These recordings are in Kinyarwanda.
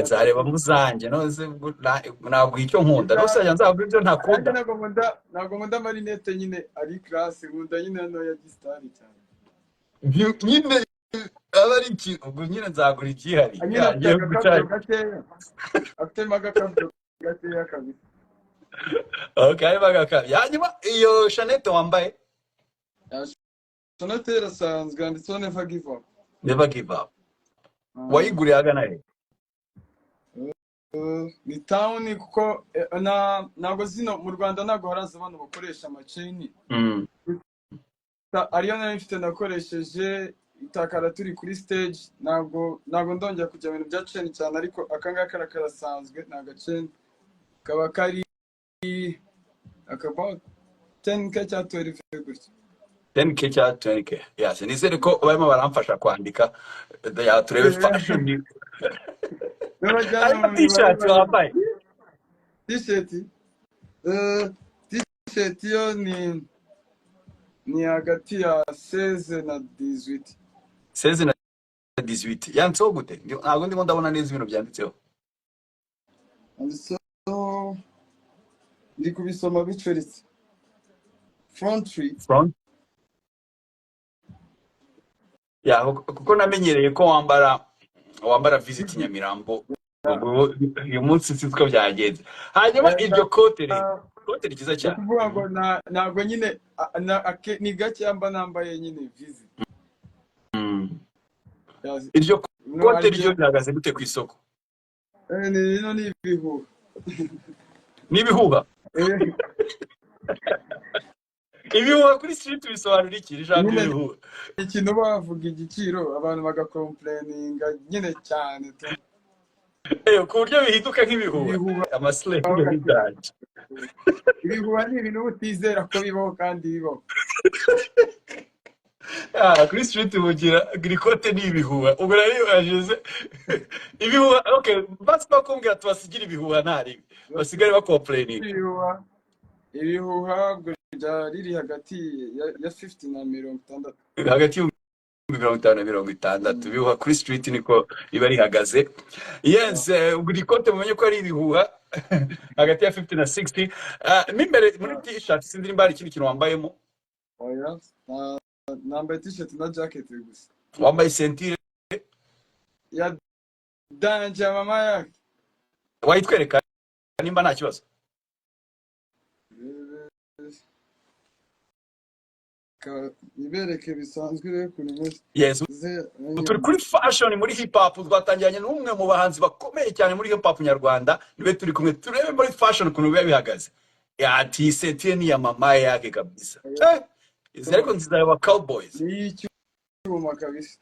nzareba muzanjye nose ntabwo icyo nkunda no sajya nzabura ibyo nanjye ntakunda ntabwo nkunda amarinete nyine ari classe, nkunda nyine hano ya gisitari cyane. nyine aba ari iki ubwo nyine nzagura igihari nyine afite ngiye guca agakabyo gakeya, afitemo agakabyo gakeya kabisa. okay arimo agakabya hanyuma iyo shanete wambaye Sonate irasanzwe yanditseho never give up. never give up wayiguriye agana he Ni town kuko ntabwo zino mu Rwanda ntabwo haraza abantu bakoresha amaceni. Ariyo nari mfite nakoresheje itakara turi kuri stage, ntabwo ndongera kujya mu bintu bya ceni cyane, ariko akangaka karasanzwe ni agaceni kaba kari about 10k cyangwa 12k gutya. 10k cyangwa 20k yes nizere ko barimo baramfasha kwandika ya turebe fashion t-shirt wambaye t-shirt yo ni hagati ya 16 na 18. 16 na 18 yanditseho gute ntabwo ndimo ndabona neza ibintu byanditseho ndi kubisoma bicuritse. Front ya kuko namenyereye ko wambara visit Nyamirambo uyu munsi sitwa byagenze hanyuma iryo kote ryiza cyane kuvuga ngo ntabwo nyine ni gake yamba nambaye nyine visit. iryo kote ryo byagaze gute ku isoko ni ibihuha n'ibihuha ibihuha kuri street bisobanura iki rishaka ibihuha ikintu bavuga igiciro abantu bagakomplaininga nyine cyane ku buryo bihinduka nk'ibihuha amaslang y'ibyaje ibihuha ni ibintu utizera ko bibaho kandi bibaho kuri street bugira grikote ni ibihuha ubwo rero yajeze ibihuha okay basi bakumbwira tubasigira ibihuha ntari basigare bakomplaininga ibihuha riri hagati ya 50 na 60. hagati ya 50 na 60 bihuha kuri street niko riba rihagaze yes grikote mumenye ko ari ibihuha hagati ya 50 na 60 mimbere muri t-shirt sindiri mbari ikindi kintu wambayemo oya nambaye t-shirt na jacket gusa wambaye sentire ya danje mama yake wayitwereka nimba nta kibazo ibereke bisanzwe rero kuntu yes turi kuri fashion muri hip hop twatangiranye n'umwe mu bahanzi bakomeye cyane muri hip hop nyarwanda niwe turi kumwe turebe muri fashion kuntu biba bihagaze ya t-shirt ni ya mama yake kabisa ariko nziza ya cowboys ni icyuma kabisa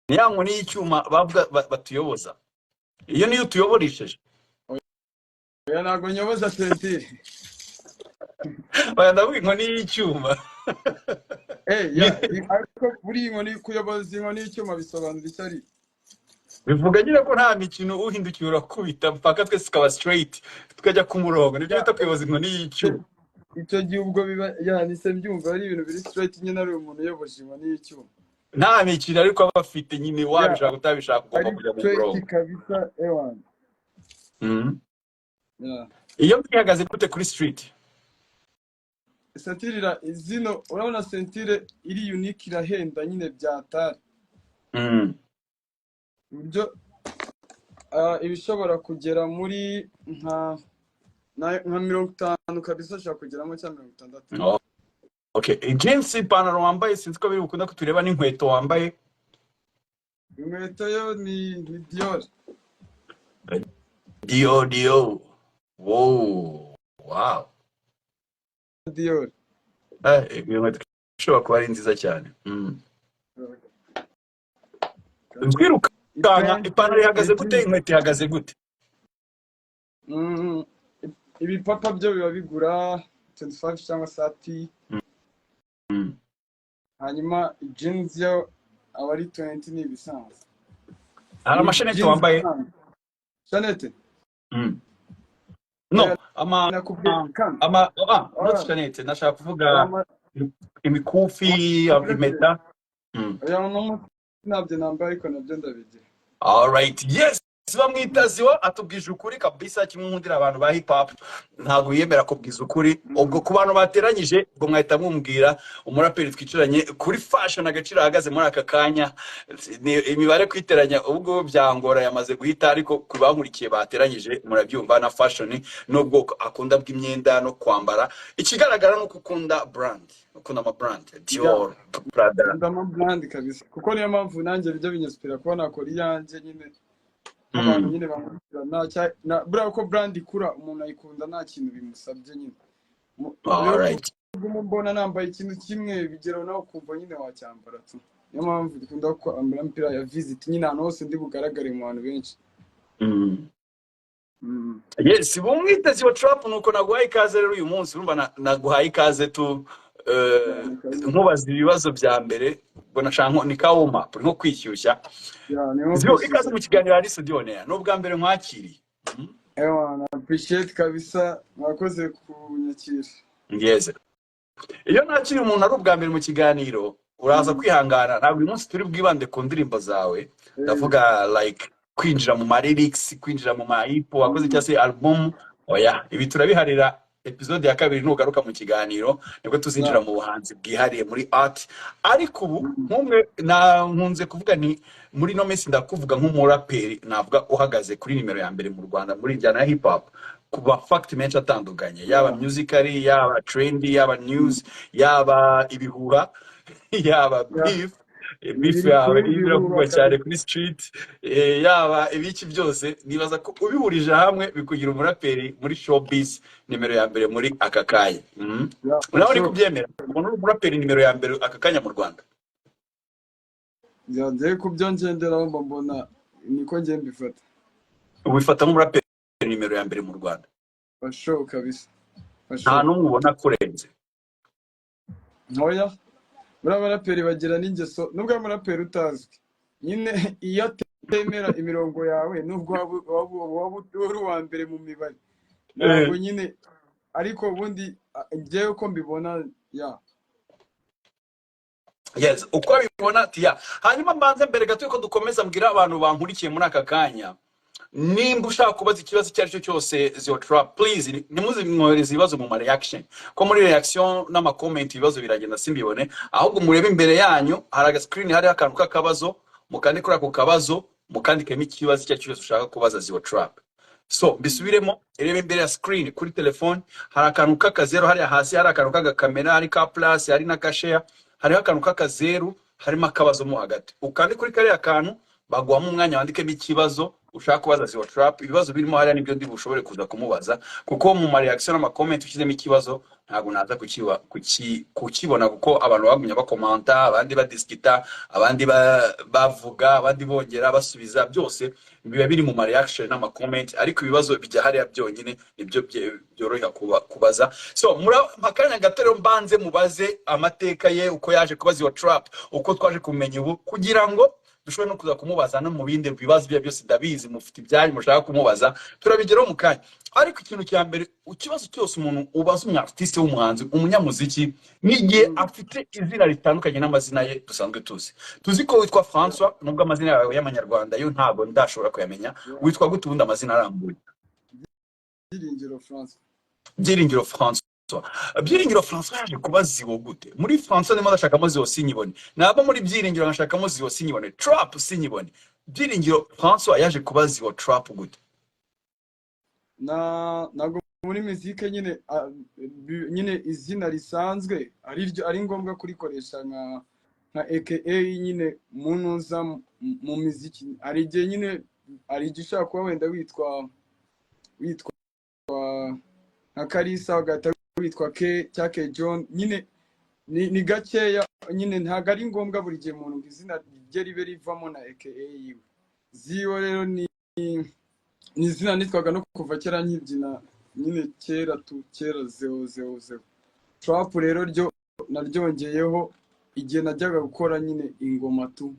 niyango ni icyuma bavuga batuyoboza iyo niyo tuyoboresheje oya ntabwo nyoboza sentire ndavuga inkoni y'icyuma ariko buri inkoni kuyoboza inkoni y'icyuma bisobanura icyo ari bivuga nyine ko nta mikino uhindukiye urakubita mpaka twese tukaba straight tukajya ku murongo nibyo bita kuyoboza inkoni y'icyuma icyo gihe ubwo biba yanise mbyumva ari ibintu biri straight nyine ari umuntu uyoboje inkoni y'icyuma nta mikino ariko aba afite nyine wabishaka utabishaka ugomba kujya mu murongo kabisa ewan iyo bihagaze gute kuri street sentire zino urabona sentire iri unique irahenda nyine byatari buryo ibishobora kugera muri nka 50 kabisa ushaka kugeramo cyangwa 60. Okay jeans ipantaro wambaye sinzi ko biri bukunda kutureba n'inkweto wambaye inkweto yo ni Dior wow Dior inkweto ishobora kuba ari nziza cyane twirukanka ipantaro ihagaze gute inkweto ihagaze gute ibipapa byo biba bigura 25 cyangwa 30 hanyuma jeans yo aba ari 20 ni ibisanzwe amashanete wambaye shanete no not shanete nashaka kuvuga imikufi impeta nabyo nambaye ariko nabyo ndabigira Alright, yes, bamwita Ziwa atubwije ukuri kabisa, kimwe nkundira abantu ba hip hop ntabwo yemera kubwiza ukuri. Ubwo ku bantu bateranyije ubwo mwahita mwumvira umuraperi twicaranye kuri fashion agaciro ahagaze muri aka kanya. Ni imibare kwiteranya ubwo byangora yamaze guhita, ariko ku bankurikiye bateranyije murabyumva na fashion n'ubwoko akunda bw'imyenda no kwambara. Ikigaragara nuko ukunda brand, ukunda ama brand ya Dior, Prada. ndama brand kabisa, kuko niyo mpamvu nanjye bijya binyinspira kuba nakora iyanjye nyine abantu Mm. nyine bamubwira buriya ko brand ikura umuntu ayikunda nta kintu bimusabye nyine. Rero Alright. kuba mbona nambaye ikintu kimwe bigeraho nawe ukumva nyine wacyambara tu. Niyo mpamvu dukunda kwambara imipira ya visit nyine ahantu hose ndi bugaragare mu bantu benshi. Mm. Mm. Yes, bumwite Ziwa Trap nuko naguhaye ikaze rero uyu munsi. Urumva naguhaye ikaze tu Cyane kabisa. nkubaza ibibazo bya mbere, ubwo nashaka ni kawuma nko kwishyushya. Niho Ziwa, ikaze kwishyushya. mu kiganiro hari studio nea. N'ubwa mbere nkwakiriye. Ewa na appreciate kabisa, mwakoze kunyakira. Yes. Iyo nakiri umuntu ari ubwa mbere mu kiganiro, uraza kwihangana, ntabwo uyu munsi turi bwibande ku ndirimbo zawe. Ndavuga like kwinjira mu ma lyrics, kwinjira mu ma hip wakoze cyangwa se album. Oya, ibi turabiharira episode ya kabiri nugaruka mu kiganiro, nibwo tuzinjira mu buhanzi bwihariye muri art. Ariko ubu nkumwe nkunze kuvuga ni muri no minsi ndakuvuga nk'umuraperi navuga uhagaze kuri nimero ya mbere mu Rwanda muri njyana ya hip hop, kuba fact menshi atandukanye, yaba musically, yaba trendy, yaba news, yaba ibihuha, yaba beef yawe biravugwa cyane kuri street, yaba ibiki byose. Nibaza ko ubihurije hamwe bikugira umuraperi muri showbiz nimero ya mbere muri aka kanya. Nawe uri kubyemera umuntu uri umuraperi nimero ya mbere aka kanya mu Rwanda? Ngiye kubyongenderaho mbona niko ngiye mbifata. Ubifata nk'umuraperi nimero ya mbere mu Rwanda? Fasho kabisa. Nta n'umwe ubona kurenze? Ntoya. Muri abaraperi bagira n'ingeso, nubwo abaraperi utazwi nyine, iyo atemera imirongo yawe nubwo waba uri uwa mbere mu mibare ntabwo nyine, ariko ubundi njyewe ko mbibona ya. Yes, uko abibona tiya. Hanyuma mbanze mbere gato yuko dukomeza mbwira abantu bankurikiye muri aka kanya, nimba ushaka kubaza ikibazo icyo ari cyo cyose Ziwa Trap, please nimuze mwohereza ibibazo mu ma reaction, ko muri reaction n'ama comment ibibazo biragenda simbibone, ahubwo murebe imbere yanyu hari aga screen, hari akantu k'akabazo, mukandike kuri ako kabazo, mukandikemo ikibazo icyo ari cyo cyose ushaka kubaza Ziwa Trap. So bisubiremo, irebe imbere ya screen kuri telefone, hari akantu k'akazeru, hari hasi hari akantu k'agakamera, hari ka plus, hari na ka share, hari akantu k'akazeru, harimo akabazo mo hagati. Ukandike kuri kariya kantu, baguha mu mwanya wandikemo ikibazo ushaka kubaza Ziwa Trap. Ibibazo birimo hariya nibyo ndi bushobore kuza kumubaza, kuko mu ma reaction n'ama comment ushyizemo ikibazo ntabwo naza kukibona, kuko abantu bagumya bakomanta, abandi badiskita, abandi bavuga, abandi bongera basubiza, byose biba biri mu ma reaction n'ama comment, ariko ibibazo bijya hariya byonyine nibyo byoroha kubaza. So makanya gatero mbanze mubaze amateka ye, uko yaje kubaza Ziwa Trap, uko twaje kumenya ubu, kugira ngo dushobora no kuza kumubaza no mu bindi bibazo bya byose ndabizi mufite ibyanyu mushaka kumubaza, turabigeraho mu kanya. Ariko ikintu cya mbere, ikibazo cyose umuntu ubaza umu-artiste w'umuhanzi, umunyamuziki, n'igihe afite izina ritandukanye n'amazina ye dusanzwe tuzi ko witwa François, nubwo amazina yawe y'amanyarwanda yo ntabwo ndashobora kuyamenya. Witwa gute ubundi amazina arambuye? Byiringiro François. Byiringiro François. Byiringiro François yaje kuba Ziwa gute? Muri François ndimo ndashakamo Ziwa sinyibone, naba muri Byiringiro nkashakamo Ziwa sinyibone, Trap sinyibone. Byiringiro François yaje kuba Ziwa Trap gute? Ntabwo muri muzike nyine nyine izina risanzwe ari ngombwa kurikoresha nka AKA nyine munuza mu muziki. Ari igihe nyine ari igihe ushaka kuba wenda witwa nka Kalisa ugahita witwa K John, nyine ni gakeya nyine, ntabwo ari ngombwa buri gihe umuntu izina rye ribe rivamo na AKA yiwe. Ziwa rero ni izina nitwaga no kuva kera nkibyina nyine, kera zeo. Trap rero ryo naryongeyeho igihe najyaga gukora nyine ingoma tu.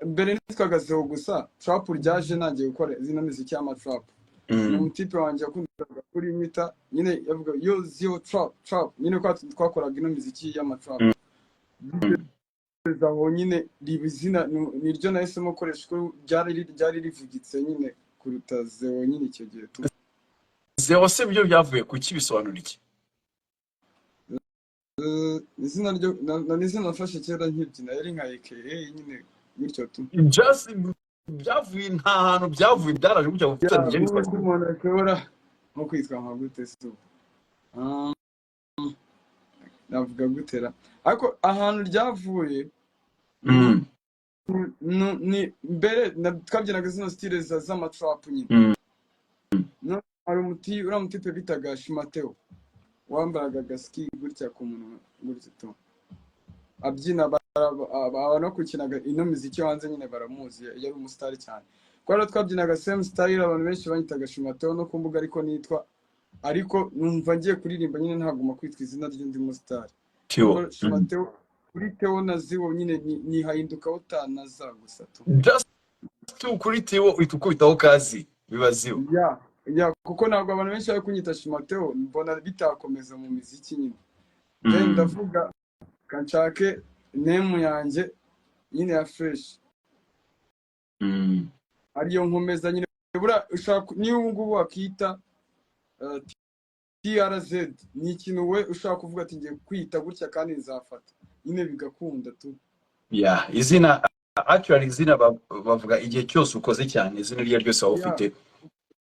Mbere nitwaga Zeo gusa, Trap ryaje nagiye gukora izina muziki y'ama Trap. Umutipe wanjye yakundaga kuri mita nyine yavuga yo Ziwa Trap nyine, kwa twakoraga ino muziki y'ama Trap. aho nyine riba izina niryo nahisemo gukoresha kuko ryari rivugitse nyine kuruta Zeo nyine icyo gihe tu. Zero se byo byavuye ku kibisobanura iki? Izina ryo izina nafashe kera nkibyina yari nka AKA nyine gutyo tu. Just byavuye nta hantu byavuye byaraje gutya Ya gufatanyije bitwa. ubu umuntu ashobora nko kwitwa nka gute se ubu. Ah, navuga gutera ariko ahantu ryavuye Mm. ni mbere twabyinaga zino style z'amatrap nyine. Mm. No, hari uriya mutipe bitaga Shimateo wambaraga agaski gutya ku munwa gutya tu abyina no kukinaga ino miziki hanze nyine baramuzi yari umusitari cyane kubera twabyinaga same style abantu benshi banyitaga Shimateo no ku mbuga ariko numva ngiye kuririmba nyine ntaguma kwitwa izina ry'undi musitari Tio. Shimateo kuri Theo na Ziwo nyine ni hahinduka utanaza gusa tu. Just kuri Tio itukubitaho kazi bibaziwe. Ya kuko ntabwo abantu benshi bari kunyita Shimateo mbona bitakomeza mu miziki nyine. Then Mm. ndavuga kanshake name yanjye nyine ya fresh Mm. ariyo nkomeza nyine bura ushaka niba ubu ngubu wakita TRZ ni ikintu we ushaka kuvuga ati ngiye kwita gutya kandi nzafata nyine bigakunda tu. Yeah, izina actually izina bavuga igihe cyose ukoze cyane izina ryo ryose waba ufite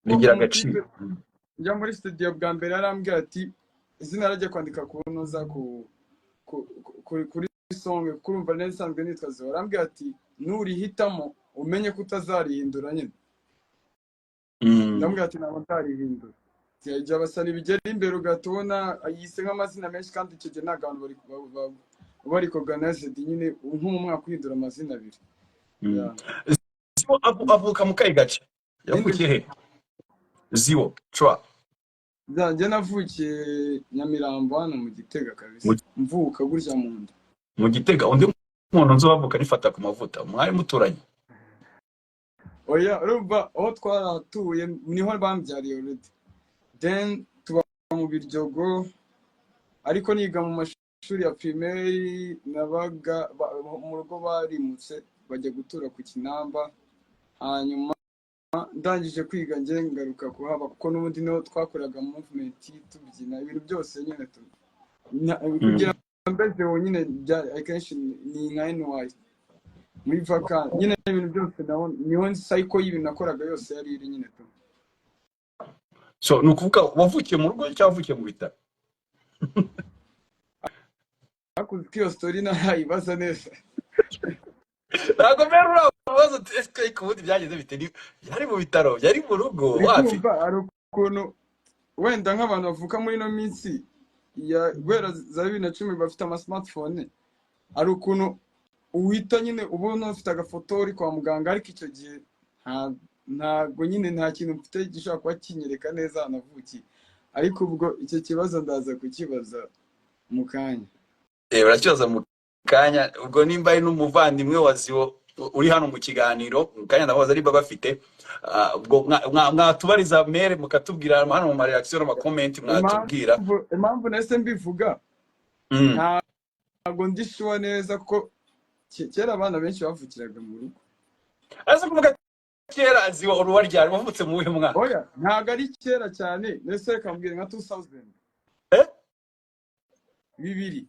rigira agaciro. Njya muri studio bwa mbere arambwira ati izina rajya kwandika ku noza kuri song kurumva neza sanzwe nitwa Zeo arambwira ati nurihitamo umenye ko utazarihindura nyine. Ndambwira ati ntabwo ntarihindura cyajya basana bigera imbere ugatubona yise nk'amazina menshi kandi icyo gihe ntabwo abantu bari organized nyine nk'umwaka uhindura amazina abiri. Ziwo avuka mu kayi gace yavukiye he? Ziwo Chwa njye navukiye Nyamirambo hano mu Gitega kabisa mvuka gutya mu nda mu Gitega. Undi muntu nzo bavuka nifata ku mavuta mwari muturanye? Oya urumva aho twaratuye niho bambyariye already then tuba mu Biryogo ariko niga mu mashuri ya primaire nabaga mu rugo barimutse bajya gutura ku Kinamba hanyuma ndangije kwiga nge ngaruka kuhaba kuko n'ubundi niho twakoraga movement tubyina ibintu byose nyine kugira mbese nyine akenshi ni nka NY muri vacances nyine ibintu byose niho cycle y'ibintu nakoraga yose yari iri nyine tu. So nukuvuga wavukiye mu rugo cyangwa wavukiye mu bitaro? Akuzi kiyo story nayibaza neza ntabwo mbere urabaza tese kubundi byageze bite yari mu bitaro yari mu rugo wapi? Ari ukuntu wenda nk'abantu bavuka muri no minsi ya guhera za 2010 bafite ama smartphone ari ukuntu uhita nyine ubona ufite agafoto uri kwa muganga ariko icyo gihe ntago nyine nta kintu mfite gishobora kuba kinyereka neza navukiye ariko ubwo icyo kibazo ndaza kukibaza mu kanya. Urakibaza mu kanya ubwo nimba ari n'umuvandimwe wa Ziwo uri hano mu kiganiro mu kanya ndabaza ari bafite ubwo mwatubariza mail mukatubwira hano mu reaction ama comment mwatubwira impamvu nese mbivuga ntago ndishuwa neza ko kera abana benshi bavukiraga mu rugo. Aza kuvuga kera Ziwo uruwa ryari wavutse mu wihe mwaka? Oya ntago ari kera cyane nese kambwira nka 2000 bibiri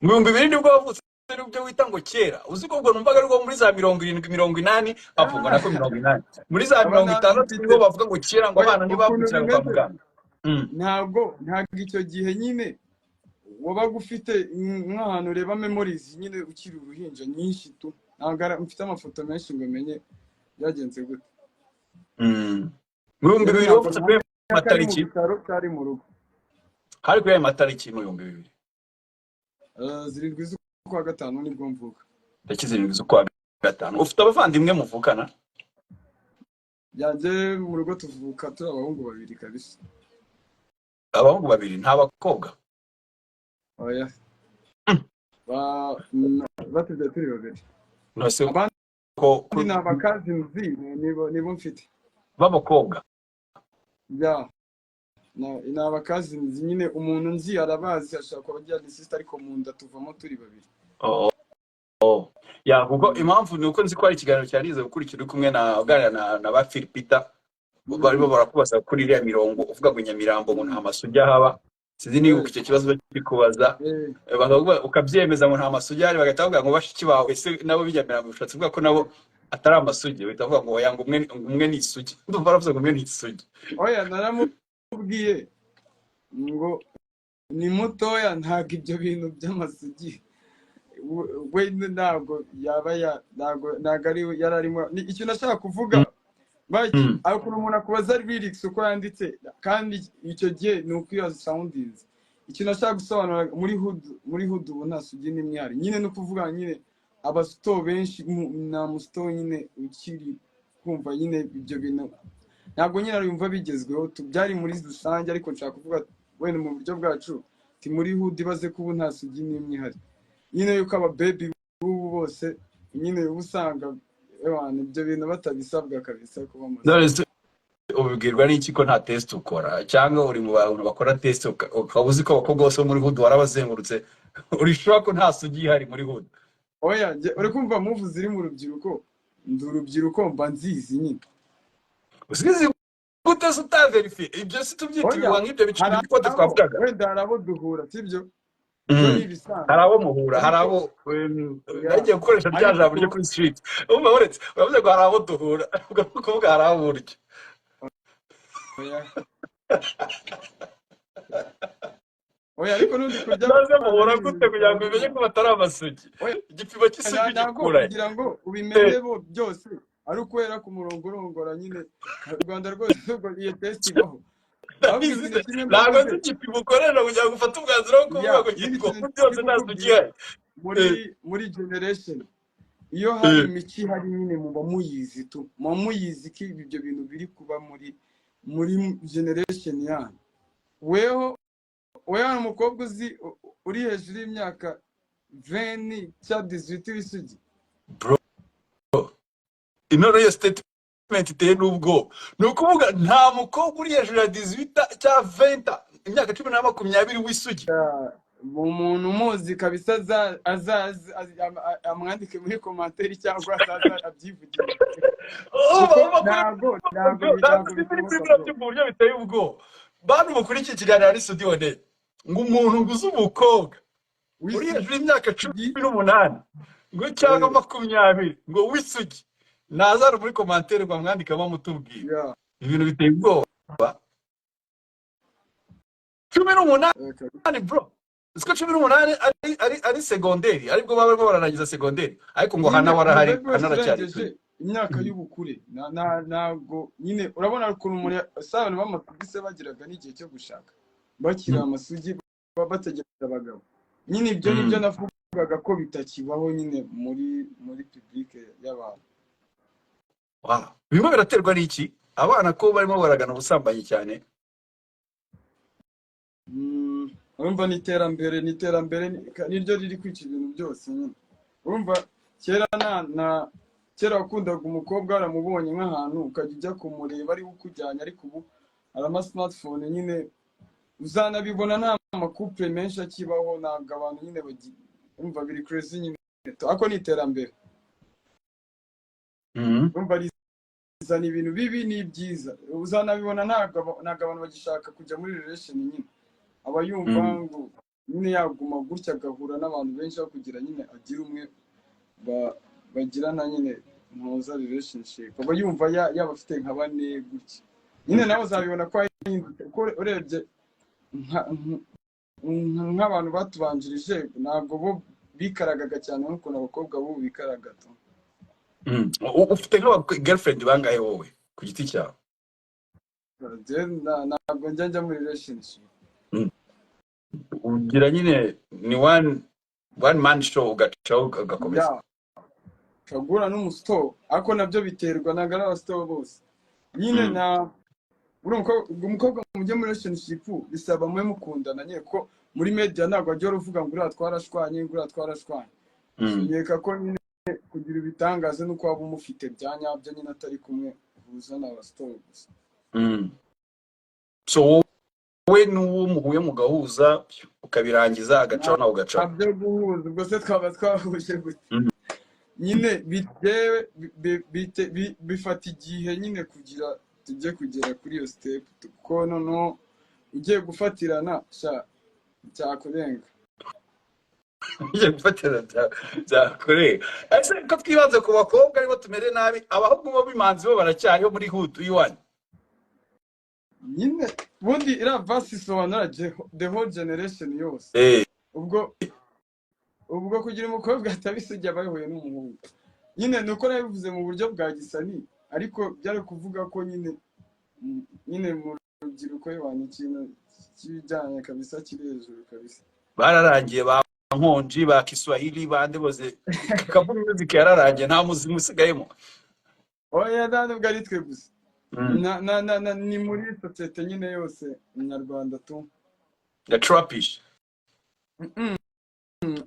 mu 2000 nibwo wavutse n'ubyo wita ngo kera uzi ko ubwo numvaga rwo muri za 70 80 apfunga nako 80 muri za 50 nibo bavuga ngo kera ngo abana ntibavukira kwa muganga. ntabwo icyo gihe nyine wabaga ufite nk'ahantu ureba memories nyine ukiri uruhinja nyinshi tu ntabwo mfite amafoto menshi ngo menye byagenze gute. Mu 2000 wavutse kuri matariki cyari mu rugo hari kuri matariki mu 2000 zirindwi z'ukwa gatanu nibwo mvuka. Ndaki zirindwi z'ukwa gatanu. Ufite abavandimwe muvukana? Yanjye mu rugo tuvuka turi abahungu babiri kabisa. Abahungu babiri nta bakobwa? Oya batubye turi babiri. Nose ko ni abakazi nibo mfite b'abakobwa? Ya ni abakazi nyine umuntu nzi arabazi ashaka kuba agira sister ariko mu nda tuvamo turi babiri. Oh. Ya kuko impamvu ni uko nzi ko ari ikiganiro cyarize gukurikira uri kumwe na uganira na ba Philipita barimo barakubaza kuri iriya mirongo uvuga ngo Nyamirambo ngo nta masugi ahaba. Sinzi niba icyo kibazo bakikubaza bakavuga ukabyemeza ngo nta masugi ahari, bagahita bavuga ngo bashiki bawe ese nabo bijyamirambo bishatse kuvuga ko nabo atari amasugi, bahita bavuga ngo oya ngo umwe ni isugi. Ndumva baravuze ngo umwe ni isugi. oya naramubwiye ngo ni mutoya ntabwo ibyo bintu by'amasugi we ntabwo yaba ntabwo ari yararimo icyo nashaka kuvuga baki ariko umuntu akubaza lyrics uko yanditse kandi icyo gihe ni uko iyo soundings icyo nashaka gusobanura muri hood ubu nta sugi n'imwe hari nyine no kuvuga nyine abasto benshi na musto nyine ukiri kumva nyine ibyo bintu ntabwo nyine arumva bigezweho byari muri rusange ariko nshaka kuvuga wenda mu buryo bwacu ti muri hood baze kuba nta sugi n'imwe hari nyine yuko aba baby ubu bose nyine usanga ibyo bintu batabisabwa kabisa kuba amazi. Ubibwirwa n'iki ko nta test ukora cyangwa uri mu bantu bakora test ukaba uzi ko abakobwa bose muri hood warabazengurutse uri sure ko nta sugi ihari muri hood? Oya uri kumva move ziri mu rubyiruko ndi urubyiruko mba nzizi nyine usizi gute se utaverifie ibyo si tubyita ibiwa nk'ibyo biciro ko twavugaga wenda harabo duhura sibyo hari abo muhura hari abo nagiye gukoresha bya jambo ryo kuri street umva uretse uravuze ngo hari abo duhura kuvuga hari abo buryo oya ariko nundi kurya maze muhura gute kugira ngo umenye ko batari amasugi igipimo cy'isugi gikura kugira ngo ubimenye byose ari ukwera ku murongo urongora nyine u Rwanda rwose ubwo iyo test ibaho ntabwo nzi igipimo ukorera kugira ngo ufate umwanzuro wo kuvuga ngo gitwo byose nta sugi ihari muri generation iyo hari imiki hari nyine muba muyizi muyizi ko ibyo bintu biri kuba muri generation yanyu weho umukobwa uzi uri hejuru y'imyaka 20 cyangwa 18 w'isugi bro inoro yo statement iteye n'ubwo ni ukuvuga nta mukobwa uri hejuru ya 18 cyangwa 20 imyaka 10 na 20 w'isugi umuntu muzi kabisa amwandike muri commentaire cyangwa abyivugire ntabwo buryo biteye ubwo bantu mukuri iki kiganiro ari studio ne ngo umuntu nguze umukobwa uri hejuru y'imyaka 18 ngo cyangwa 20 ngo w'isugi nazara muri commentaire ngo amwandike bamutubwira ibintu biteye ubwoba 18 bro Siko 18 ari secondaire ariko baba bararangiza secondaire ariko ngo hana warahari anaracyari imyaka y'ubukure ntabwo nyine urabona ukuntu muri sabana b'amakubise bagiraga n'igihe cyo gushaka bakira amasugi bategereza abagabo nyine ibyo nibyo navugaga ko bitakibaho nyine muri public y'abantu bimwe biraterwa n'iki abana ko barimo baragana ubusambanyi cyane urumva n'iterambere niryo riri kwica ibintu byose nyine urumva kera wakundaga umukobwa waramubonye nk'ahantu ukajya ujya kumureba ari ukujyanye ariko ubu hari ama smartphone nyine uzanabibona nta makupure menshi akibaho ntabwo abantu nyine urumva biri crazy nyine ako ni iterambere urumva rizana ibintu bibi n'ibyiza uzanabibona ntabwo abantu bagishaka kujya muri relation nyine aba yumva ngo nyine yaguma gutya agahura n'abantu benshi aho kugira nyine agira umwe bagirana nyine ntuza relationship aba yumva yaba afite nka bane gutya nyine nawe uzabibona ko urebye nk'abantu batubanjirije ntabwo bo bikaragaga cyane nk'ukuntu abakobwa bo bikaragaga ufite girlfriend bangahe wowe ku giti cyawe? ntabwo njya muri relationship ugira nyine ni one man show ugakomeza kagura n'umusto ako nabyo biterwa nagara abasto bose nyine na umukobwa mujye muri relationship bisaba mwe mukundana nyine ko muri media ntabwo ajya uvuga ngo uriya twarashwanye yeka ko nyine kugira ibitangaza nuko waba umufite byanyabyo nyine atari kumwe uhuza n'abasto gusa so we n'uwo muhuye mugahuza ukabirangiza agacaho nawe ugacaho abyo guhuza ubwo se twaba twahuje gute nyine bitewe bifata igihe nyine kugira tujye kugera kuri iyo step kuko noneho ugiye gufatirana cyakurenga. ugiye gufatira byakoreye. Ese ko twibanze ku bakobwa aribo tumere nabi, abahungu bo b'imanzi bo baracyariho muri hutu y'iwanyu? Nyine ubundi iriya vasi isobanura the whole generation yose. ubwo kugira umukobwa atabisujya bahuye n'umuhungu nyine nuko nabivuze mu buryo bwa gisani, ariko byari kuvuga ko nyine mu rubyiruko iwanyu ikintu kijyanye kabisa kiri hejuru kabisa. Bararangiye ba Nkonji, ba Kiswahili, bande bose kavuga music yararangiye, nta muzimu usigayemo. Oya nubwo ari twe gusa, ni muri sosiyete nyine yose nyarwanda tu the trapish.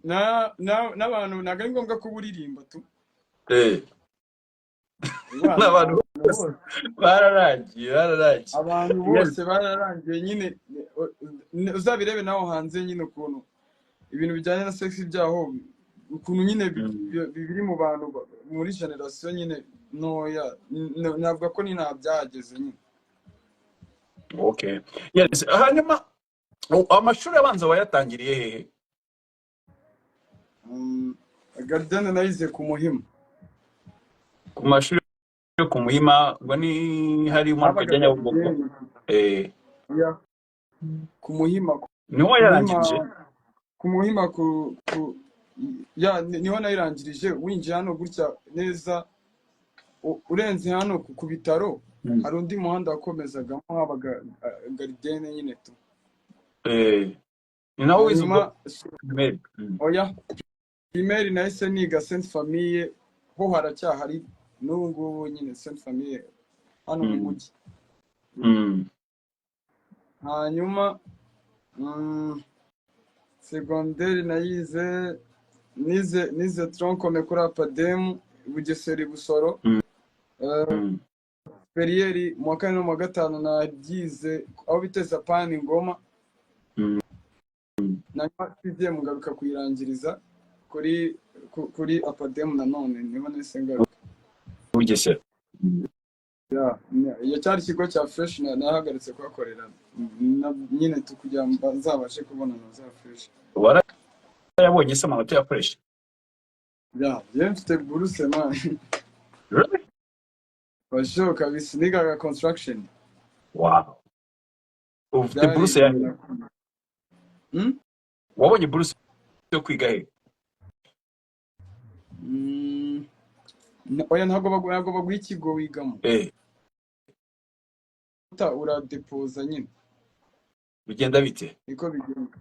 n'abantu ntabwo ari ngombwa ko buririmba tu n'abantu bose bararangiye abantu bose bararangiye nyine. Uzabirebe naho hanze nyine ukuntu ibintu bijyanye na sex byaho ukuntu nyine biri mu bantu muri generation nyine noya, navuga ko ni nta byageze nyine. Okay, yes. Hanyuma amashuri abanza wayatangiriye hehe? Gardene nayize ku Muhima. Ku mashuri yo ku Muhima ngo ni hari mu Rwenya Bugogo. Ku Muhima niho yarangije. Ku Muhima niho nayirangirije. Winjiye hano gutya neza urenze hano ku bitaro hari undi muhanda wakomezagamo habaga Gardene nyine tu. Ni naho wize oya primaire nahise niga Sainte Famille, ho haracyahari n'ubu ngubu nyine Sainte Famille hano mu mujyi. Hanyuma secondaire nize troncome kuri Apadem Bugesera Busoro. Superieri mu wa kane no mu wa gatanu nabyize aho biteza pani Ngoma. Nanyuma twigiye mugaruka kuyirangiriza kuri Apadem nanone niho nahise ngaruka Bugesera. Iyo cyari ikigo cya fresh nahagaritse kuhakorera nyine kugira ngo nzabashe kubona na za fresh. Warayabonye se amanota ya fresh? Njye mfite buruse man. Basho kabisa nigaga construction. Wow. Ufite buruse ya wabonye buruse yo kwiga he? Oya ntabwo baguha ikigo wigamo. Uradepoza nyine. Bigenda bite? Niko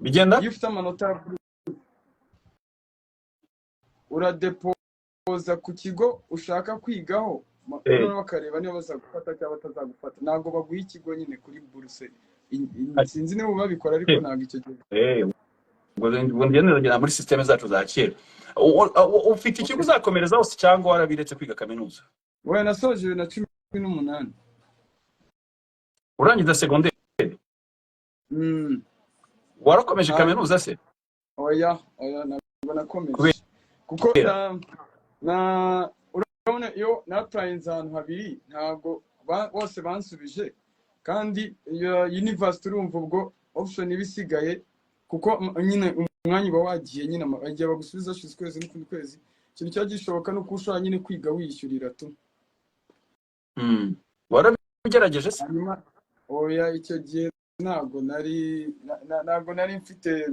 bigenda? Iyo ufite amanota uradepoza ku kigo ushaka kwigaho, bakareba niba bazagufata cyangwa batazagufata. Ntabwo baguha ikigo nyine kuri buruse. Sinzi niba babikora ariko ntabwo icyo gihe. Ngo ngende muri systeme zacu za kera. Ufite ikigo uzakomereza hose cyangwa warabiretse kwiga kaminuza? Oya nasoje na 18. Urangiza secondaire? Warakomeje kaminuza se? Oya ntabwo nakomeje. Kuko urabona iyo naprayinze ahantu habiri ntabwo bose bansubije, kandi university urumva ubwo option ibisigaye kuko nyine umwanya uba wagiye nyine agiye bagusubiza shize kwezi n'ukundi kwezi. Ikintu cyo gishoboka no kushora nyine kwiga wishyurira tu. Warabigerageje se? Oya icyo gihe ntabwo nari mfite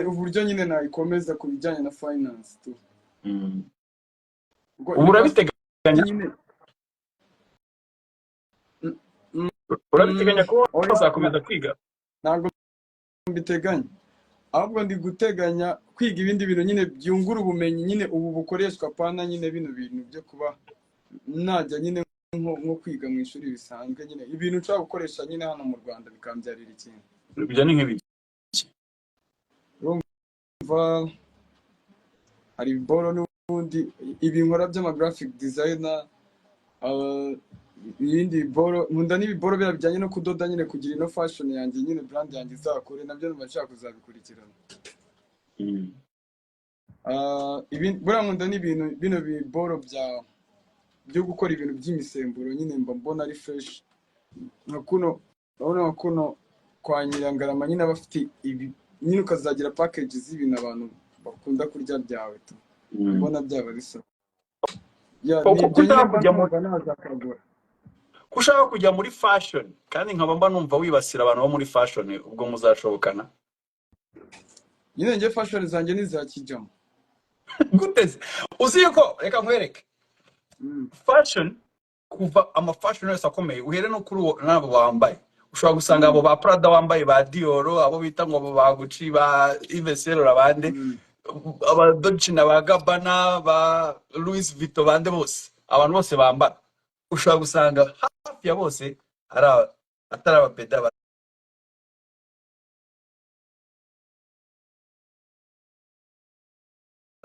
uburyo nyine nayikomeza ku bijyanye na finance tu. Ubu urabiteganya? Urabiteganya ko uzakomeza kwiga? Ntabwo mbiteganya, ahubwo ndi guteganya kwiga ibindi bintu nyine byungura ubumenyi nyine ubu bukoreshwa pana nyine bino bintu byo kuba najya nyine nko kwiga mu ishuri bisanzwe nyine ibintu nshaka gukoresha nyine hano mu Rwanda bikambyarira ikintu. Ibyo ni nk'ibiki? Hari boro n'ubundi ibinkora by'ama graphic designer, ibindi boro nkunda n'ibiboro bijyanye no kudoda nyine kugira ino fashion yanjye nyine brand yanjye izakore, nabyo ndashaka kuzabikurikirana. buriya nkunda n'ibintu bino biboro byo gukora ibintu by'imisemburo nyine mba mbona ari fresh nka kuno urabona nka kuno kwa Nyirangarama nyine bafite ibi nyine ukazagira package z'ibintu abantu bakunda kurya byawe tu mbona byaba bisa ya ni ibyo nyine mba numva nazakagura ko ushaka kujya muri fashion kandi nkaba mba numva wibasira abantu bo muri fashion ubwo muzashobokana nyine njye fashion zanjye nizakijyamo guteze uzi ko reka nkwereke fashion kuva amafashion yose akomeye uhere no kuri nabo bambaye ushobora gusanga abo ba Prada wambaye ba Dior abo bita ngo ba Gucci ba Yves Saint Laurent abande aba Dolce na ba Gabbana ba Louis Vuitton bande bose abantu bose bambara ushobora gusanga hafi ya bose atari abapeda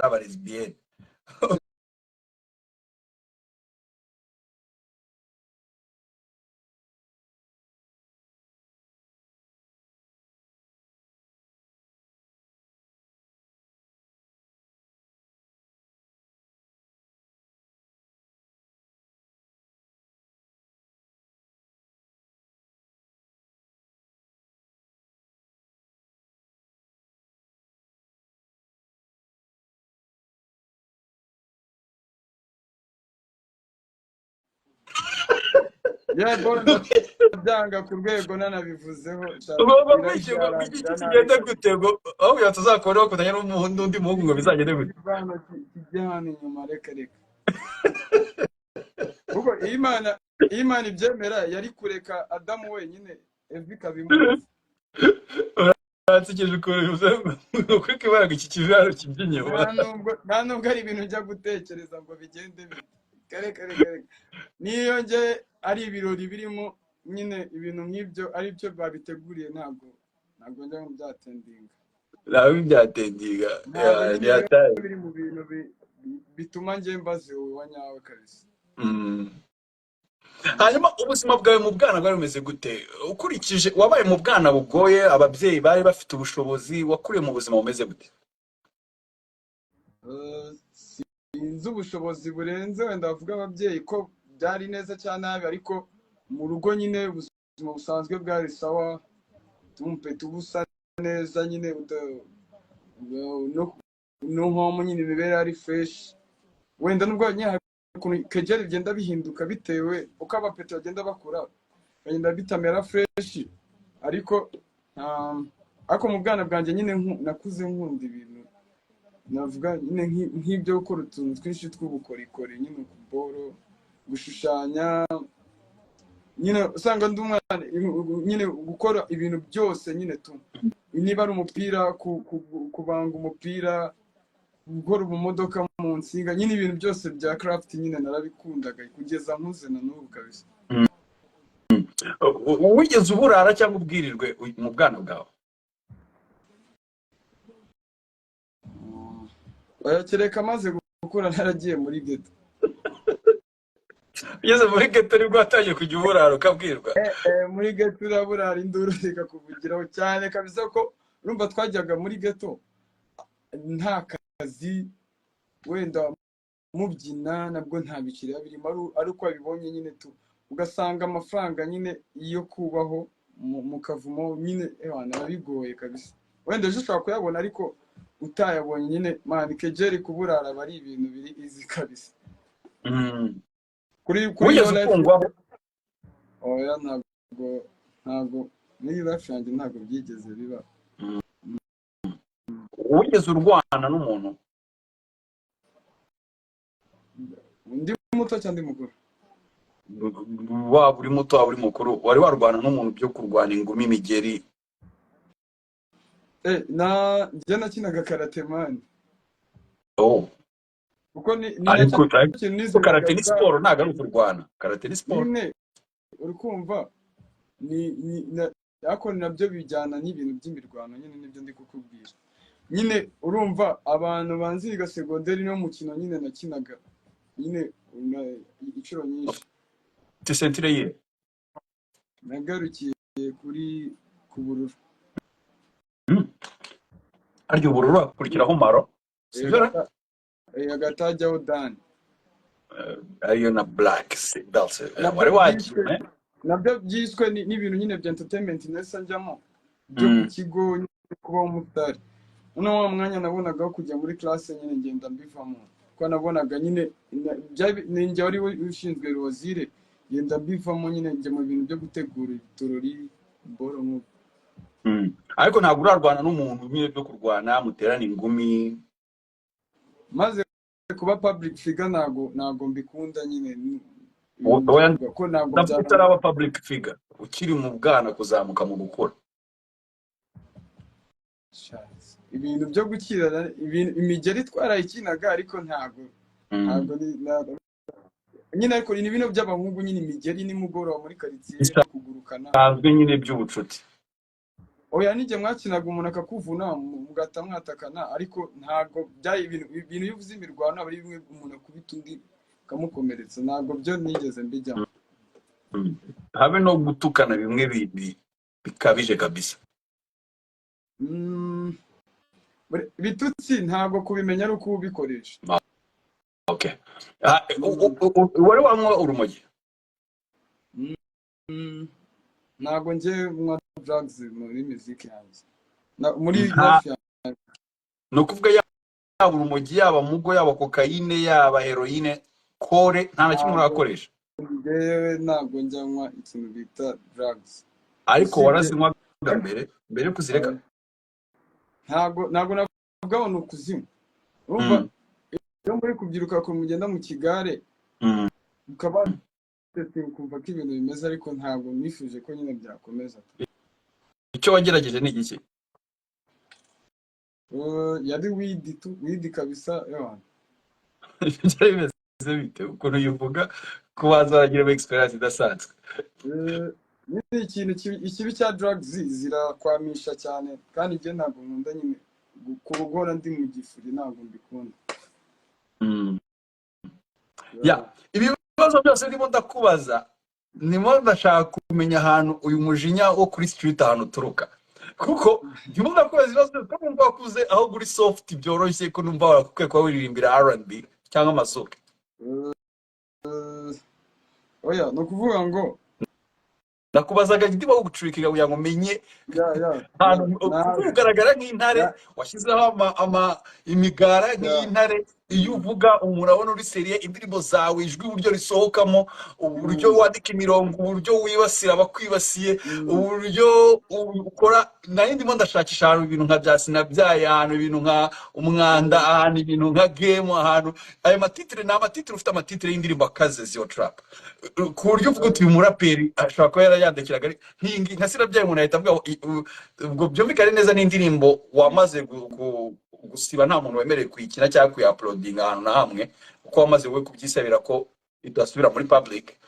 aba lesbienne ya boro byanga ku rwego nanabivuzeho ugomba kwishyura iki kigenda gute ngo aho yatuzakora bakundanye n'undi muhungu ngo bizagende gute kijyana inyuma reka kuko Imana ibyemera yari kureka Adamu wenyine Eva ikabimuha uratsekeje ukuntu bivuze ngo kwiko ibaraga iki kivaro kibyinyeho nta nubwo ari ibintu njya gutekereza ngo bigende kare niyo nge ari ibirori birimo nyine ibintu nk'ibyo ari byo babiteguriye ntabwo njya mu byatendinga nawe byatendinga biri mu bintu bituma nge mbaze wowe wa nyawe kabisa hanyuma ubuzima bwawe mu bwana bwari bumeze gute ukurikije wabaye mu bwana bugoye ababyeyi bari bafite ubushobozi wakuriye mu buzima bumeze gute sinzi ubushobozi burenze wenda bavuga ababyeyi ko byari neza cyane nabi ariko mu rugo nyine ubuzima busanzwe bwari sawa tumpe tubusa neza nyine no home nyine imibere ari fresh wenda nubwo nyine kejeri bigenda bihinduka bitewe uko abapeti bagenda bakura bagenda bitamera fresh ariko mu bwana bwanjye nyine nakuze nkunda ibintu navuga nyine nk'ibyo gukora utuntu twinshi tw'ubukorikori nyine kuboro gushushanya nyine usanga ndi umwana nyine gukora ibintu byose nyine niba ari umupira kubanga umupira gukora ubumodoka mu nsinga nyine ibintu byose bya craft nyine narabikundaga kugeza nkuze na n'ubu kabisa wigeze uburara cyangwa ubwirirwe mu bwana bwawe kereka maze gukura naragiye muri ghetto ugeze muri ghetto nibwo watangiye kujya uburara ukabwirwa muri ghetto uraburara induru ikakuvugiraho cyane kabisa ko urumva twajyaga muri ghetto nta kazi wenda mubyina nabwo nta bikiriya birimo ari uko wabibonye nyine ugasanga amafaranga nyine iyo kubaho mu kavumo nyine bigoye kabisa wenda ejo ushobora kuyabona ariko utayabonye nyine mani kejeri kuburara bari ibintu biri izi kabisa kuri ufungwaho oya ntabwo muri life yanjye ntabwo byigeze biba wigeze urwana n'umuntu ndi muto cyangwa ndi mukuru waba uri muto waba uri mukuru wari warwana n'umuntu byo kurwana ingumi imigeri njye nakinaga karate mani kuko ariko karate ni siporo ntabwo ari ukurwana karate ni siporo nyine uri kumva ariko nabyo bijyana n'ibintu by'imirwano nyine nibyo ndi kukubwira nyine urumva abantu banziga segonderi no mukino nyine nakinaga nyine inshuro nyinshi sentire ye nagarukiye ku bururu arya ubururu hakurikiraho maro sibyo ra? hagati hajyaho Dan Ariyo na Black Belt. nabyo Wari byiswe wagiye n'ibintu nyine bya entertainment nesa njyamo byo ku Mm. kigo nyine kubaho umusitari noneho wa mwanya nabonaga wo kujya muri classe nyine ngenda mbivamo kuko nabonaga nyine ninjye wari ushinzwe rozire ngenda mbivamo nyine njya mu bintu byo gutegura ibitorori boro nk'uko Mm. Ariko ntabwo urarwana n'umuntu nyine byo kurwana muterana ingumi. maze kuba public figure ntago mbikunda nyine ibintu Oya, byo ko ntago ndavuga byaba utaraba public figure, ukiri mu bwana kuzamuka mu gukura. shatse ibintu byo gukirana imigeri twarayikinaga ariko ntago nyine ariko ni bino by'abahungu nyine imigeri nimugoroba muri quartier no kugurukana Bisanzwe nyine by'ubucuti. oya nijye mwakinaga umuntu akakuvuna mugata mwatakana ariko ntago byari ibintu iyo uvuze imirwano ari bimwe umuntu akubita undi kamukomeretsa ntago byo nigeze mbijyamo Habe no gutukana bimwe bikabije kabisa. bitutsi ntago kubimenya ari uko ubikoresha. Okay. Wari wanywa urumogi? Ntago njye mwa drugs muri music yanjye muri life yanjye. No kuvuga yaba urumogi, yaba mugo, yaba kokayine, yaba heroine, kore, nta na kimwe urakoresha. Njyewe ntago njya nywa ikintu bita drugs. Ariko warazinywaga mbere yo kuzireka? Ntago navuga ngo ukuzimu. Urumva iyo muri kubyiruka ko mugenda mu kigare ukaba ukumva ko ibintu bimeze ariko ntabwo nifuje ko nyine byakomeza. Icyo wagerageje ni iki? Yari weed kabisa yawan. Byari bimeze bite ukuntu yuvuga ko wazaragira experience idasanzwe? Ni ikintu ikibi cya drugs zirakwamisha cyane kandi njye ntabwo nkunda nyine kurugora ndi mu gifuri ntabwo mbikunda. Ibibazo byose ndimo ndakubaza nimo ndashaka kumenya ahantu uyu mujinya wo kuri street ahantu turuka, kuko ndimo ndakubaza ibibazo ko numva wakuze aho kuri soft byoroshye ko numva warakwiye kuba wiririmbira R&B cyangwa amazuke. Oya no kuvuga ngo nakubazaga ndimo gucurikira kugira ngo menye ugaragara nk'intare washyizeho imigara nk'intare. Iyo uvuga umuntu abona uri seriye, indirimbo zawe ijwi uburyo risohokamo, uburyo wandika imirongo, uburyo wibasira abakwibasiye, uburyo ukora. Nari ndimo ndashakisha ahantu ibintu nka bya sinabyaye, ahantu ibintu nka umwanda, ahantu ibintu nka game, ahantu ayo matitire ni amatitire ufite amatitire y'indirimbo akaze zio trap, ku buryo uvuga uti uyu muraperi ashobora kuba yarayandikiraga nk'ingi nka sinabyaye. Umuntu ahita avuga ubwo byumvikane neza n'indirimbo wamaze gusiba nta muntu wemereye kuyikina cyangwa kuyaplodinga ahantu na hamwe, uko wamaze we kubyisabira ko idasubira muri public.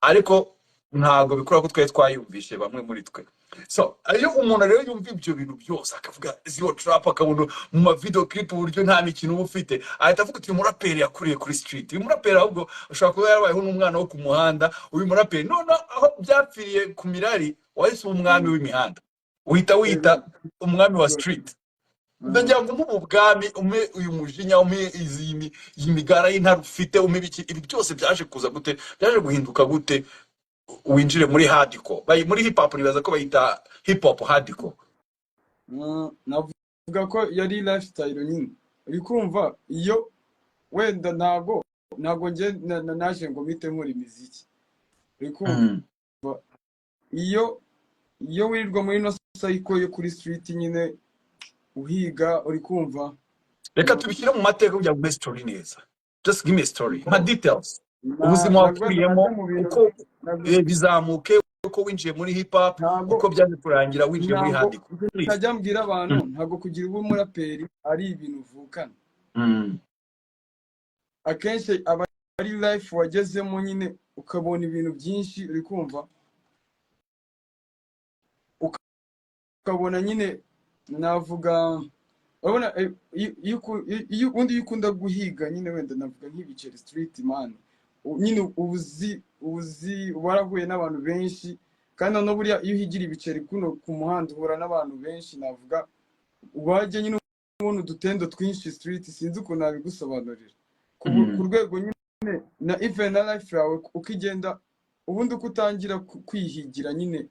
Ariko ntago bikora ko twe twayumvishe bamwe muri twe. So iyo umuntu rero yumva ibyo bintu byose akavuga zio trap, akabona mu ma video clip uburyo nta mikino uba ufite, ahita avuga uti uyu muraperi yakuriye kuri street. Uyu muraperi ahubwo ushobora kuba yarabayeho n'umwana wo ku muhanda. Uyu muraperi none aho byapfiriye ku mirari wahise umwami w'imihanda, uhita umwami wa street. Ndagira ngo mu bwami ume uyu mujinya ume iyi migara y'intare ufite ume ibi byose byaje kuza gute, byaje guhinduka gute winjire muri hardcore? Muri hip hop nibaza ko bayita hip hop hardcore. Navuga ko yari lifestyle nyine uri kumva. Iyo wenda ntago nje naje ngo mite muri imiziki uri kumva. Iyo wirirwa muri no cycle yo kuri street nyine uhiga uri kumva. Reka tubishyire mu mateka kugira ngo story neza. Just give me a story, nka details, ubuzima wakuriyemo, uko bizamuke, uko winjiye muri hip hop, uko byaje kurangira winjiye muri hardcore. Najya mbwira abantu ntago kugira ubu muraperi ari ibintu uvukana. Akenshi aba ari life wagezemo nyine ukabona ibintu byinshi uri kumva, ukabona nyine navuga urabona iyo undi ukunda guhiga nyine wenda navuga nk'ibiceri street man nyine ubuzi warahuye n'abantu benshi kandi no buriya iyo uhigira ibiceri kuno ku muhanda uhura n'abantu benshi navuga wajye nyine ubona udutendo twinshi street sinzi ukuntu nabigusobanurira ku Mm. rwego nyine na even na life yawe ukigenda ubundi uko utangira kwihigira nyine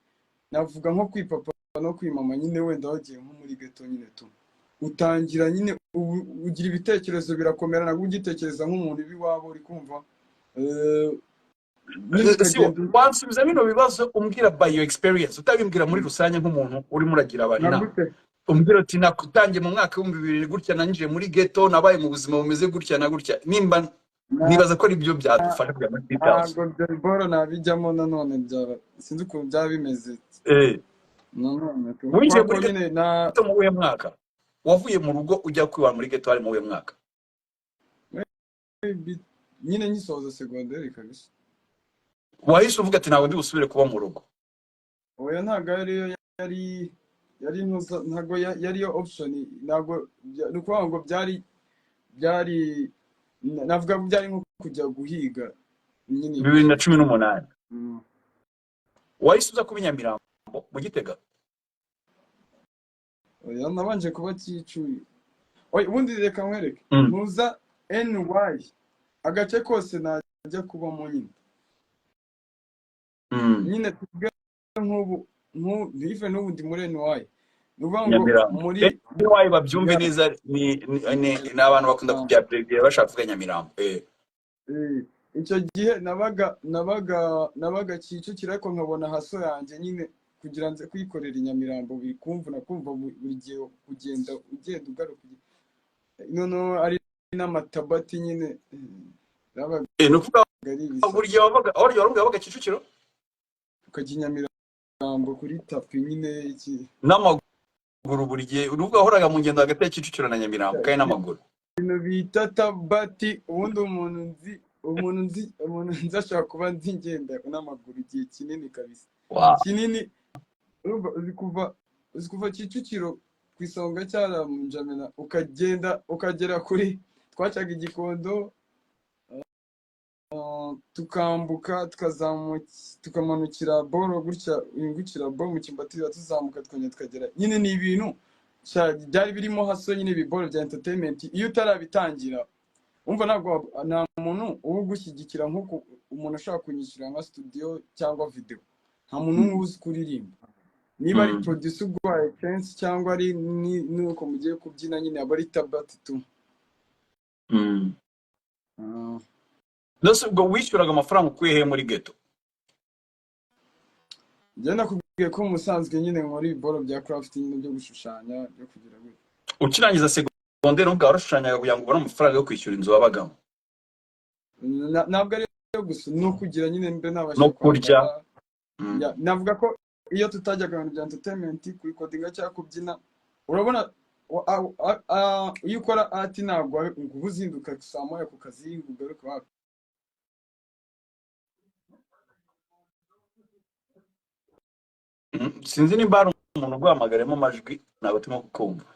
navuga nko kwipapa no kwimama nyine wenda wagiye nko muri ghetto nyine tu utangira nyine ugira ibitekerezo birakomera nabwo ugitekereza nk'umuntu iwabo uri kumva nyine ukagenda wansubiza bino bibazo umbwira by your experience utabimbwira muri rusange nk'umuntu urimo uragira abantu inama umbwira ati nakutangiye mu mwaka w'2000 gutya nanjye muri ghetto nabaye mu buzima bumeze gutya na gutya nimba nibaza ko ari byo byadufasha kugira ngo details ntabwo boro nabijyamo nanone byaba sinzi ukuntu byaba bimeze nanone winjiye muri ghetto mu uyu mwaka wavuye mu rugo ujya kwiba muri ghetto hari mu uyu mwaka nyine nyisoza secondaire kabisa wahise uvuga ati ntabwo ndi busubire kuba mu rugo oya ntabwo yari ntabwo yariyo option ntabwo ni ukuvuga ngo byari navuga ko byari nko kujya guhiga nyine 2018 wahise uza kuba Nyamirambo mu Gitega oya nabanje kuba Kicukiro oya ubundi reka nkwereke ntuza NY agace kose najya kubamo nyine nyine tubwe nk'ubu ntife n'ubu ndi muri NY nuvuga ngo muri NY babyumve neza ni abantu bakunda kubyabwira bashaka kuvuga Nyamirambo icyo gihe nabaga Kicukiro ariko nkabona haso yanjye nyine kugira nze kwikorera Nyamirambo bikumva buri gihe ugenda ugaruka noneho ari n'amatabati nyine nuvuga buryo wabaga Kicukiro ukajya Nyamirambo kuri tapi nyine iki n'amaguru buri gihe uruvuga horaga mu ngendo hagati ya Kicukiro na Nyamirambo kandi n'amaguru ibintu bita tabati ubundi umuntu nzi ashaka kuba nzi ngenda n'amaguru igihe kinini kabisa kinini uzi kuva Kicukiro ku isonga cyaramunjamena ukagera kuri twacaga Igikondo tukambuka tukamanukira boro gutya ingukira boro mu Kimbatira tuzamuka tukagera nyine ni ibintu byari birimo haso nyine ibiboro bya entertainment iyo utarabitangira umva ntabwo nta muntu uba ugushyigikira nk'uko umuntu ashaka kunyishyura nka studio cyangwa video nta muntu n'umwe uzi kuririmba niba ari producer ugwaye chance cyangwa ari nuko mugiye kubyina nyine aba ari tabati tu Nose ubwo wishyuraga amafaranga ukuye muri ghetto njye nakubwiye ko musanzwe nyine muri boro bya crafting byo gushushanya byo kugira gute ukirangiza secondaire ubwo warashushanyaga kugira ngo ubone amafaranga yo kwishyura inzu wabagamo ntabwo ari yo gusa no kugira nyine mbe nabasha no kurya navuga ko iyo tutajyaga ibintu bya entertainment kuri codinga cyangwa kubyina urabona iyo ukora art ntabwo ngo uzinduka saa moya ku kazi ugaruka wapi sinzi nimba hari umuntu ugwamagaremo amajwi ntabwo turimo kukumva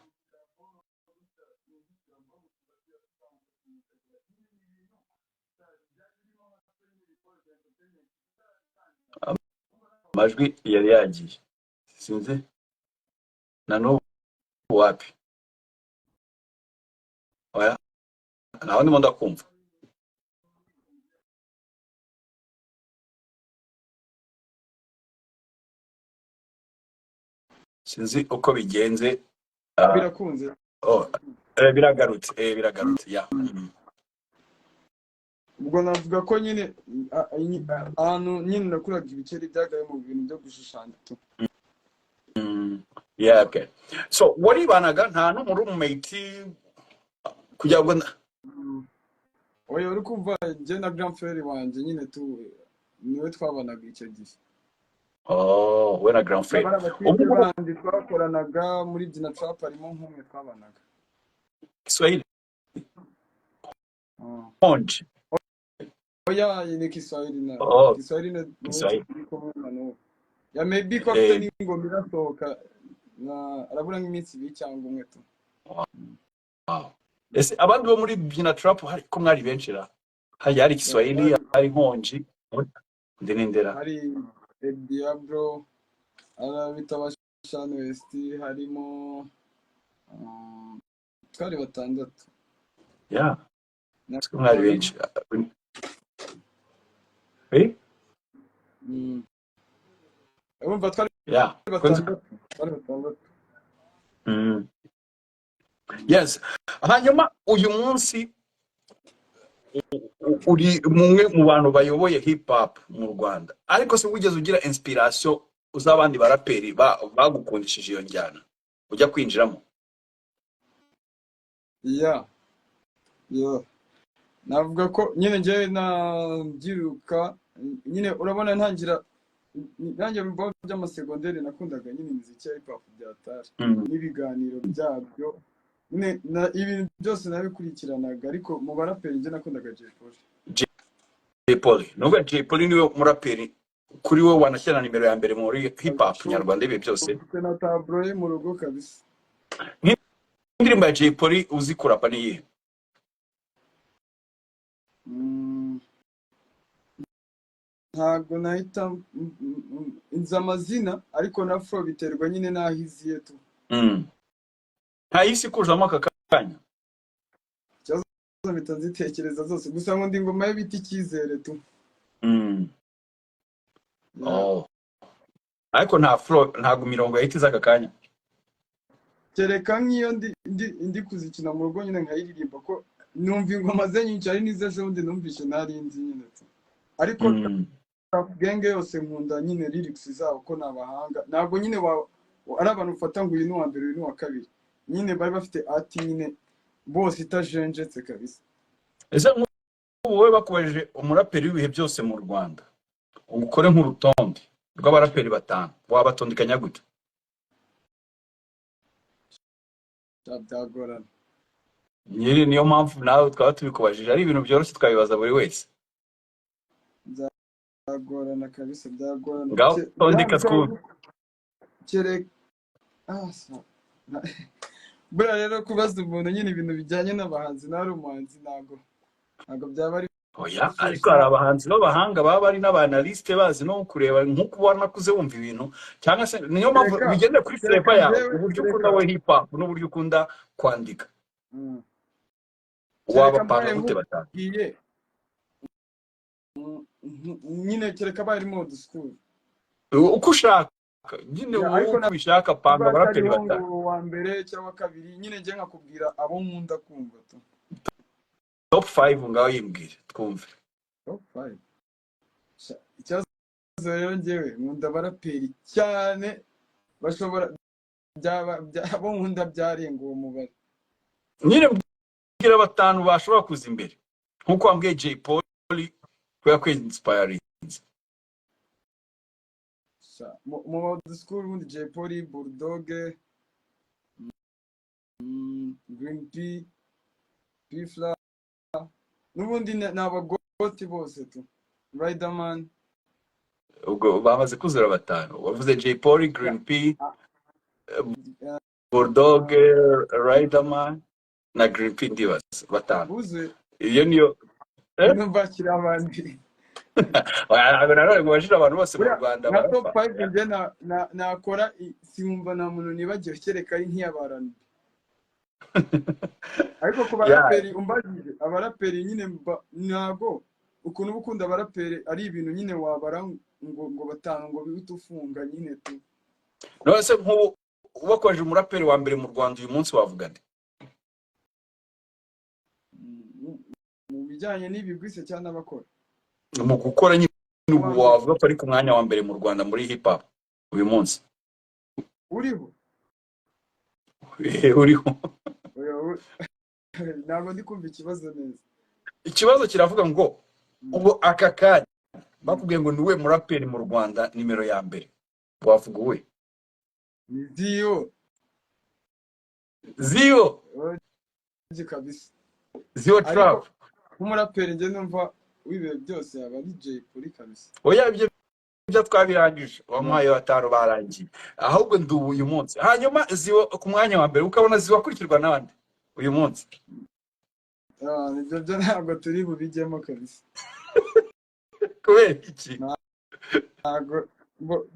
amajwi yari yagiye sinzi na n'ubu wapi oya naho ndimo ndakumva sinzi uko bigenze birakunze biragarutse ya ubwo navuga ko nyine ahantu nyine nakuraga ibiceri byagaye mu bintu byo gushushanya tu yeah okay so waribanaga nta no mu roommate kugira ngo oya uri kumva njye na grand frère wanje nyine tu niwe twabanaga icyo gihe we na grand frère ubandi twakoranaga muri Dina Trap arimo nk'umwe twabanaga Kiswahili Onje oya ni Kiswahili na Kiswahili na ya maybe ko afite n'ingoma irasohoka arabura nk'iminsi ibiri cyangwa umwe tu ese abandi bo muri Dina Trap hari ko mwari benshi ra hari Kiswahili hari Nkonji ndinendera hari Diablo bitabashana West harimo twari batandatu Yeah, na mwari Paul. benshi. Eh? Urumva twari Yeah. batandatu twari batandatu. Mm. Yes. Hanyuma uyu munsi uri mumwe mu bantu bayoboye hip hop mu Rwanda. Ariko se wigeze ugira inspiration uzabandi baraperi bagukundishije iyo njyana ujya kwinjiramo? Yeah. Navuga ko nyine njye nabyiruka nyine urabona ntangira nanjye mu bigo by'amasegonderi nakundaga nyine imiziki ya hip hop byatari n'ibiganiro byabyo nyine ibintu byose nabikurikiranaga, ariko mu baraperi njye nakundaga Jay Polly. Jay Polly, nubwo Jay Polly niwe muraperi kuri wowe wanashyira nimero ya mbere muri hip hop nyarwanda ibi byose. Ufite na tablo ye mu rugo kabisa. Indirimbo ya Jay Polly uzi kurapa ni iyihe? Ntabwo nahita inza amazina, ariko na flow biterwa nyine n'aho iziye tu. Ntayisi kujamo aka kanya. Cyazo mpita nzitekereza zose, gusa ngo ndi ngoma y'ibiti icyizere tu. Oh. Ariko nta flow ntago mirongo yahita aka kanya. Kereka nk'iyo ndi kuzikina mu rugo nyine nkayiririmba ko numva ingoma ze nyinshi, ari n'izo ejobundi numvishe narinzi nyine tu. Ariko genge yose nkunda nyine lyrics zabo ko nabahanga. Ntabwo nyine ari abantu ufata ngo uyu ni uwa mbere uyu ni uwa kabiri, nyine bari bafite art nyine bose itajenjetse kabisa. Ese wowe bakubajije umuraperi w'ibihe byose mu Rwanda ukore nk'urutonde rw'abaraperi batanu, wabatondekanya gute? Byagorana. Nyiri niyo mpamvu nawe twaba tubikubajije, ari ibintu byoroshye twabibaza buri wese. Byagorana kabisa, byagorana. Ngaho tondeka school. Buriya rero kubaza umuntu nyine ibintu bijyanye n'abahanzi n'ari umuhanzi ntabwo byaba ari. Oya, ariko hari abahanzi b'abahanga baba bari n'abanaliste bazi no kureba nk'uko ubona kuze wumva ibintu, cyangwa se niyo mpamvu bigenda kuri flavor yawe, uburyo ukunda we hip hop n'uburyo ukunda kwandika. Wabapanga gute batanu? Nyine kereka barimo old school uko ushaka nyine uko ubishaka, panga abaraperi batanu wa mbere cyangwa kabiri, nyine nje nkakubwira abo nkunda kumva tu. Top 5 ngaho yimbwire twumve. Top 5 icyazo rero njyewe nkunda abaraperi cyane bashobora abo nkunda byarenga uwo mubare. Nyine mbwira batanu bashobora kuza imbere nkuko wambwiye Jay Polly kwa inspiring. Mu old school ubundi Jay Polly, Bulldog, Green P, P-Fla, n'ubundi n'abagoti bose tu. Riderman. Ubwo bamaze kuzura batanu, wavuze Jay Polly, Green P, Bulldog, Riderman na Green P, ndibaza batanu. Uze iyo niyo bakira abandi. Narone ngo abantu bose mu Rwanda na top 5 nje nakora simumva nta muntu nibagiwe kereka ari nk'iyabarana. Ariko ku baraperi umbajije abaraperi nyine ntago ukuntu ubukunda abaraperi ari ibintu nyine wabara ngo batanu ngo bitufunga nyine tu. None se nk'ubu ubakoje umuraperi wa mbere mu Rwanda uyu munsi wavuga nde? Mu bijyanye n'ibigwise cyane abakora mu gukora nyine ubu wavuga ko ari ku mwanya wa mbere mu Rwanda muri hip hop uyu munsi? Uriho ntabwo ndi kumva ikibazo neza. Ikibazo kiravuga ngo ubu aka kanya bakubwiye ngo niwe muraperi mu Rwanda nimero ya mbere, wavuga we? Zio kabisa. Zio Trap nk'umuraperi njye numva wibihe byose yaba ari Jay Polly kabisa. Oya ibyo twabirangije wamuhaye batanu barangiye, ahubwo ndubu uyu munsi. Hanyuma Zio ku mwanya wa mbere ukabona Zio akurikirwa n'abandi uyu munsi? Ibyo ntabwo turi bubijyemo kabisa. Kubera iki?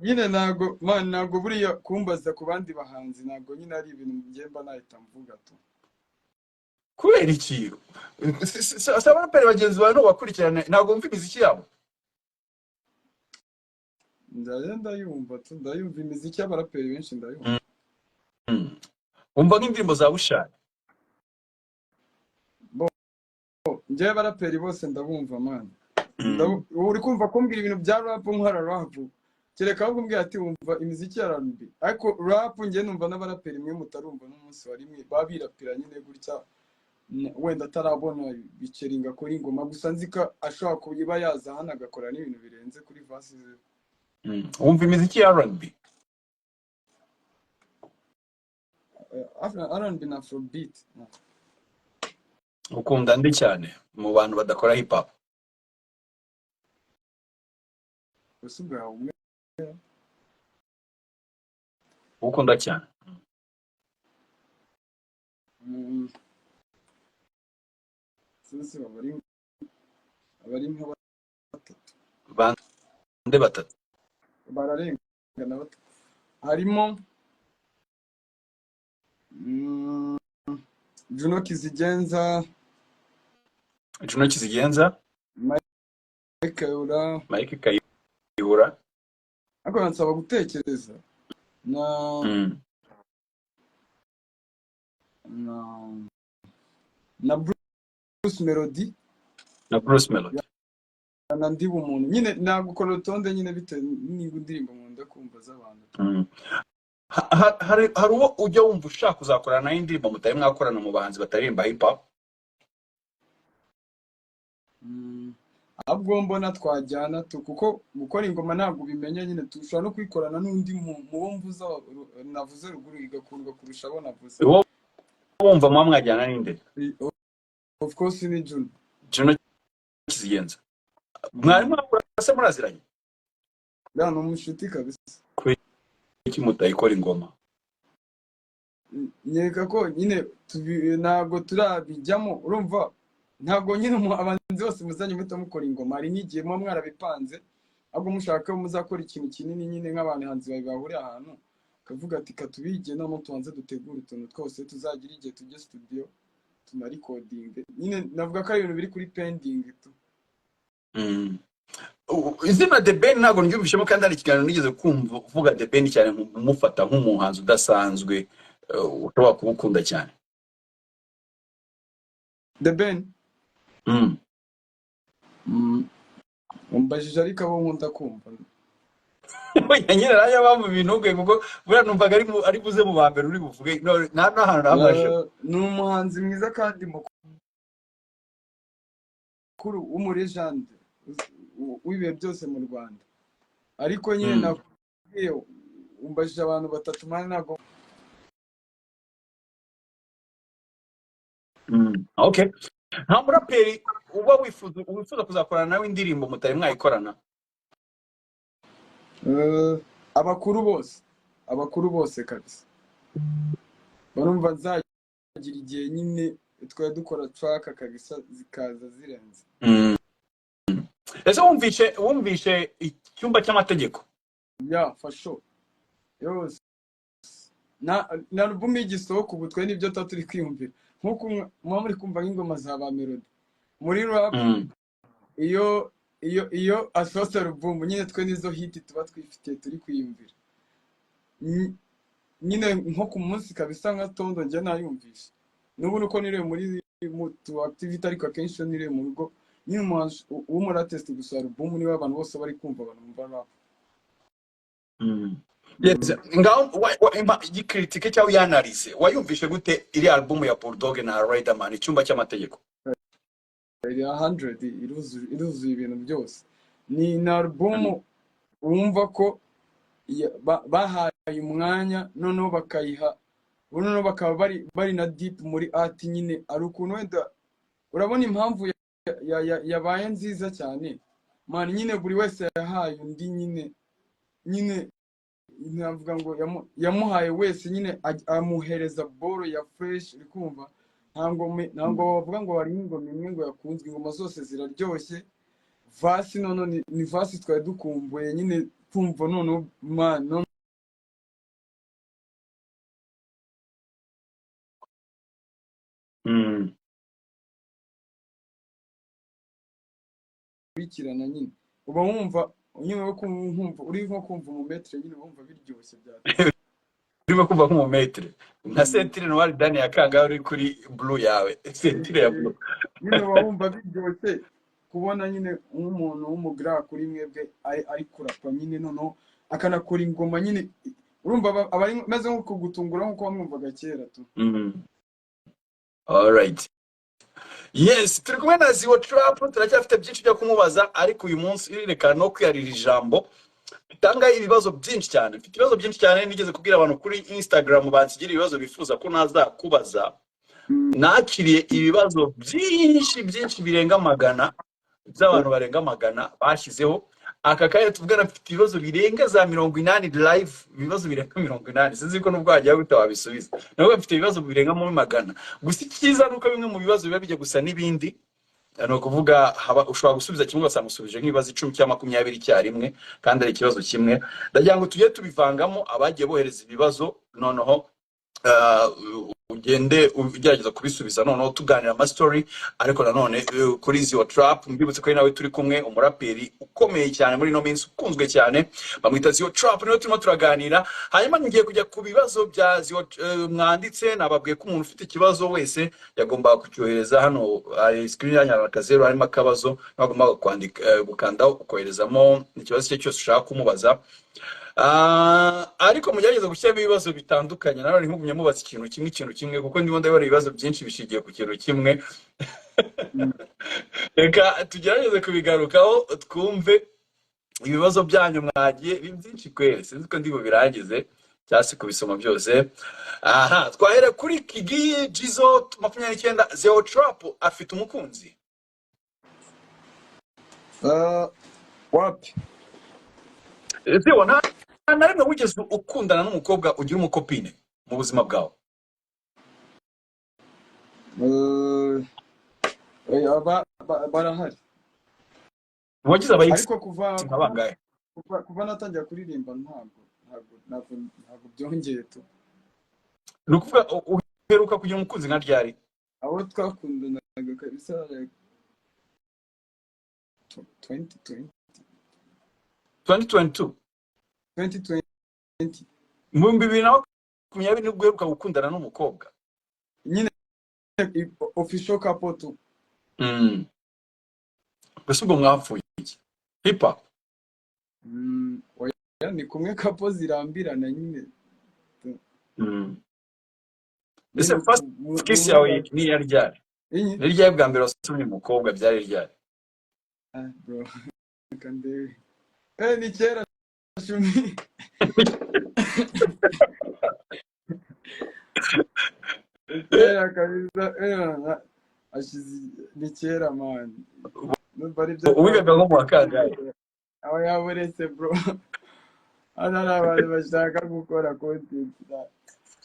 Nyine ntabwo buriya kumbaza ku bandi bahanzi ntabwo nyine ari ibintu mbyemba nahita mvuga tu. kubera iki? Si abaraperi bagenzi bawe ntubakurikirane ntabwo wumva imiziki yabo? ndayumva ndayumva imiziki y'abaraperi benshi ndayumva. Mm. Wumva nk'indirimbo za Bushali? njyewe abaraperi bose ndabumva man. Mm. uri kumva kumbwira ibintu bya rap nkora rap, kereka ahubwo umbwira ati wumva imiziki ya R&B, ariko rap njye numva n'abaraperi mwe mutarumva n'umunsi wa rimwe babirapira nyine gutya, wenda atarabona biceringa kuri ingoma gusa nzi ko ashobora kuba yaza hano agakora n'ibintu birenze kuri vasi ze. Wumva imiziki ya R&B? R&B na Afrobeat. Ukunda ndi cyane mu bantu badakora hip hop? Gusa ubwawe umwe Ukunda cyane? sisi abari nka batatu Bande batatu? bararengana batatu. harimo Juno Kizigenza, Juno Kizigenza, Mike Kayihura, Mike Kayihura, ariko nansaba gutekereza na Bruce Melody na Bruce Melody. na Ndiba umuntu nyine nagukora urutonde nyine bitewe n'ingo indirimbo nkunda kumva z'abantu. Hari uwo ujya wumva ushaka kuzakorana nayo indirimbo mutari mwakorana mu bahanzi bataririmba hip hop? ahubwo mbona twajyana kuko gukora ingoma ntabwo ubimenya nyine tushobora no kwikorana n'undi mu wo mvuza navuze ruguru igakundwa kurusha abo navuze. Uwo wumva mwajyana n'inde? Of course ni Juno Kizigenza. Mwari mwakora se muraziranye? ni umushuti kabisa. Iki mutayikora ingoma? Nyereka ko nyine ntabwo turabijyamo, urumva ntabwo nyine abanzi bose muzanye muto mukora ingoma, hari n'igihe muba mwarabipanze ahubwo mushaka muzakora ikintu kinini nyine nk'abantu hanze bawe bahuriye ahantu kavuga ati katubige no tubanze dutegura utuntu twose tuzagira igihe tujye studio tunarikodinge. nyine navuga ko ari ibintu biri kuri pending tu. Izina The Ben ntabwo ndyumvishemo kandi ari ikiganiro nigeze kumva uvuga The Ben cyane mufata nk'umuhanzi udasanzwe ushobora kubukunda cyane. The Ben umbajije ariko abo nkunda kumva nyine nayo bamwe ibintu ubwe kuko buriya numvaga ari buze mu bambere uri buvuge nta n'ahantu namaje. ni umuhanzi mwiza kandi mukuru w'umurejande w'ibihe byose mu Rwanda, ariko nyine nakubwiye umbajije abantu batatu mani ntabwo. Okay, nta muraperi uba wifuza kuzakorana nawe indirimbo mutari mwayikorana? abakuru bose kabisa barumva nzagira igihe nyine twari dukora track kabisa zikaza zirenze. Ese wumvishe icyumba cy'amategeko? for sure yose na album y'igisohoka ubu twe nibyo turi kwiyumvira nkuko muba muri kumva nk'ingoma za ba Melody muri rap. iyo asohotse album nyine twe nizo hit tuba twifitiye turi kwiyumvira nyine nko ku munsi kabisa nka Tondo njye nayumvisha n'ubu nuko niriwe muri mutu activity ariko akenshi niriwe mu rugo nyine umuhanzi w'umuratest gusa album niwe abantu bose bari kumva banumva rap. Yes, ngaho igikritike cyawe yanarize wayumvishe gute iri album ya Bulldog na Riderman icyumba cy'amategeko? 100 iruzuye ibintu byose. ni album wumva ko bahaye umwanya noneho bakayiha noneho bakaba bari na deep muri art nyine ari ukuntu wenda urabona impamvu yabaye nziza cyane man nyine buri wese yahaye undi nyine navuga ngo yamuhaye wese nyine amuhereza boro ya fresh uri kumva ntabwo bavuga ngo hari ingoma imwe ngo yakunzwe, ingoma zose ziraryoshye. Vasi none ni vasi twari dukumbuye nyine kumva none man ukurikirana nyine uba wumva nyine wo kumva uri nko kumva umumetre nyine wumva biryoshye byatari urimo kumva nk'umumetre nka Sentire Noir Dani yakanga uri kuri blue yawe Sentire ya blue. nyine uba wumva biryoshye kubona nyine nk'umuntu w'umugra kuri mwebwe ari kurapa nyine noneho akanakora ingoma nyine urumva aba maze nko kugutungura nkuko wamwumvaga kera tu. All right. Yes, turi kumwe na Ziwo Trap, turacyafite byinshi byo kumubaza ariko uyu munsi reka no kwiyarira ijambo bitanga ibibazo byinshi cyane. Mfite ibibazo byinshi cyane nigeze kubwira abantu kuri Instagram bansigira ibibazo bifuza ko nazakubaza. Nakiriye ibibazo byinshi birenga magana by'abantu barenga magana bashyizeho aka kanya tuvugana. Mfite ibibazo birenga za 80 live, ibibazo birenga 80 sinzi ko nubwo hajya wabisubiza. Nawe mfite ibibazo birenga mu magana. Gusa icyiza nuko bimwe mu bibazo biba bijya gusa n'ibindi, no kuvuga ushobora gusubiza kimwe ugasanga usubije nk'ibibazo 10 cyangwa 20 icyarimwe kandi ari ikibazo kimwe. Ndagira ngo tujye tubivangamo abagiye bohereza ibibazo noneho ugende ugerageza kubisubiza noneho tuganira ama story. Ariko nanone kuri Ziwo Trap mbibutse ko nawe turi kumwe umuraperi ukomeye cyane muri no minsi ukunzwe cyane bamwita Ziwo Trap, niyo turimo turaganira. Hanyuma ngiye kujya ku bibazo bya Ziwo mwanditse. Nababwiye ko umuntu ufite ikibazo wese yagomba kucyohereza hano screen yanyu akazeru harimo akabazo nagomba kwandika gukandaho ukoherezamo ikibazo cye cyose ushaka kumubaza. Ariko mugerageza gushyiramo ibibazo bitandukanye nanone ntimugumye mubaza ikintu kimwe kuko ndimo ndabona ibibazo byinshi bishigiye ku kintu kimwe. Reka tugerageze kubigarukaho twumve ibibazo byanyu mwagiye byinshi kwere sinzi ko ndibo birangize cyase kubisoma byose. Aha twahera kuri Kigi Jizo 29. Ziwo Trap afite umukunzi? Wapi Ziwo na rimwe wigeze ukundana n'umukobwa ugira umukopine mu buzima bwawe? barahari Wagize abayix ariko kuva natangira kuririmba ntabwo byongeye tu. ni ukuvuga uheruka kugira umukunzi nka ryari? abo twakundanaga kabisa 2022 mu 2020 nibwo uheruka gukundana n'umukobwa nyine official couple tu. Gusa ubwo mwapfuye iki? Hip hop? Ni kumwe couple zirambirana nyine. Ese first kiss yawe ni yari ryari? Ni ryari bwa mbere wasomye umukobwa byari ryari? Bro kande ni kera shumi. Kera kabisa ashize ni kera man. Uwigaga nko mu wakangaye? Aho yaburetse bro. Ana abantu bashaka gukora content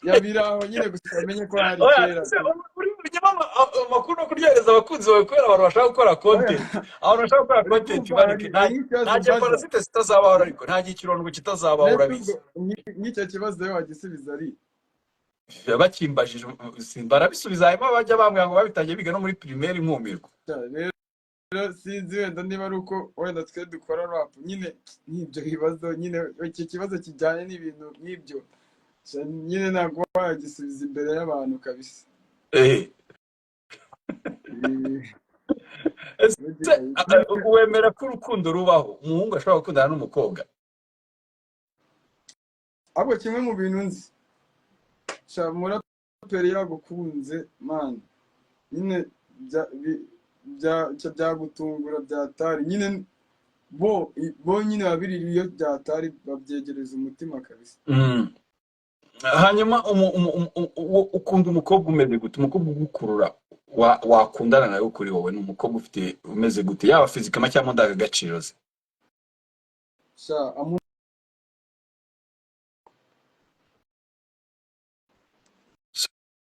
yabiraho nyine gusa amenye ko hari kera. Uri amakuru no kuryohereza abakunzi bawe kubera abantu bashaka gukora content. Abantu bashaka gukora content bareke nta parasite zitazabaho ariko nta gikirondwe kitazabaho urabizi. N'icyo kibazo yo wagisubiza ari bakimbajije barabisubiza hanyuma bajya bambwira ngo babitangiye biga no muri primaire nkumirwa. Rero sinzi wenda niba ari uko wenda twe dukora rap nyine n'ibyo bibazo nyine iki kibazo kijyanye n'ibintu n'ibyo nyine ntabwo wagisubiza imbere y'abantu kabisa. Wemera ko urukundo rubaho umuhungu ashobora gukundana n'umukobwa? Abo kimwe mu bintu nzi muraperi yagukunze man nyine byagutungura byatari nyine bo nyine babirira iyo byatari babyegereza umutima kabisa. Hanyuma ukunda umukobwa umeze gute? Umukobwa ugukurura wakundana nawe kuri wowe ni umukobwa ufite umeze gute yaba fizikama cyangwa ndangagaciro ze?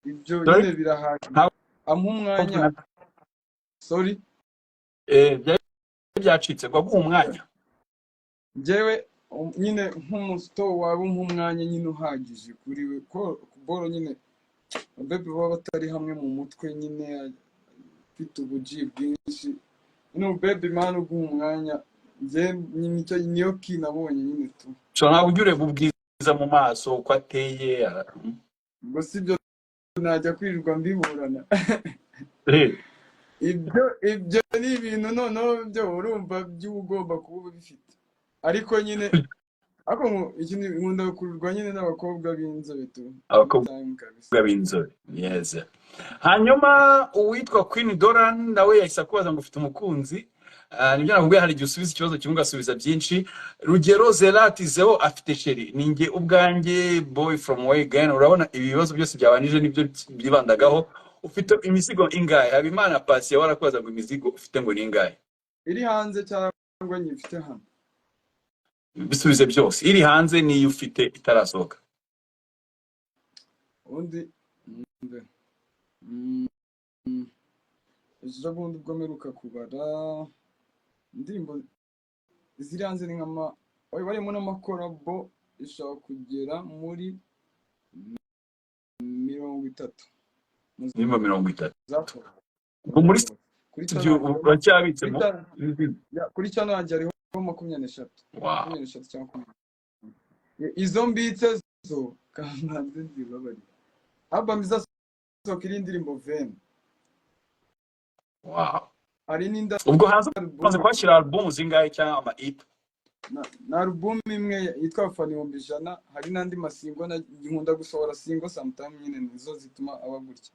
Ibyo nyine birahari umwanya. Sorry byacitse ngo umwanya njyewe nyine nk'umusto waba umwanya nyine uhagije kuri we ko boro nyine bebe baba batari hamwe mu mutwe nyine afite ubuji bwinshi no baby man uguha umwanya njye nicyo niyo kinabonye nyine tu so ntabwo ujya ureba ubwiza mu maso uko ateye ubwo sibyo najya kwirirwa mbiburana Eh, ibyo ni ibintu noneho byo urumva by'ugomba kuba bifite ariko nyine ariko ikintu nkunda gukururwa nyine n'abakobwa b'inzobe tu abakobwa time kabisa b'inzobe yes. Hanyuma uwitwa Queen Doran nawe yahise akubaza ngo ufite umukunzi. Nibyo nakubwiye, hari igihe usubiza ikibazo kimwe ugasubiza byinshi. Rugero Zerati Zeo afite sheri, ninjye ubwanjye boy from way again. Urabona ibi bibazo byose byabanije nibyo byibandagaho. Ufite imizigo ingahe? Habimana Patient warakubaza ngo imizigo ufite ngo ni ingahe? iri hanze cyangwa nyifite hano Bisubize byose, iri hanze niyo ufite itarasohoka. undi mbe ejo bundi ubwo mperuka kubara indirimbo ziri hanze ni nk'ama barimo n'amakorabo ishobora kugera muri 30 Nimba 30. zakorewe Ngo muri kuri studio uracyabitsemo? kuri channel yanjye hariho 23 Wow. 23 cyangwa 20 izo mbitse zo kananze ndibabari album izasohoka iri indirimbo 20 Wow. hari n'inda Ubwo hanze kwashyira album zingahe cyangwa ama EP? na album imwe yitwa Abafana 100, hari n'andi masingo nkunda gusohora singo sometimes nyine nizo zituma aba gutya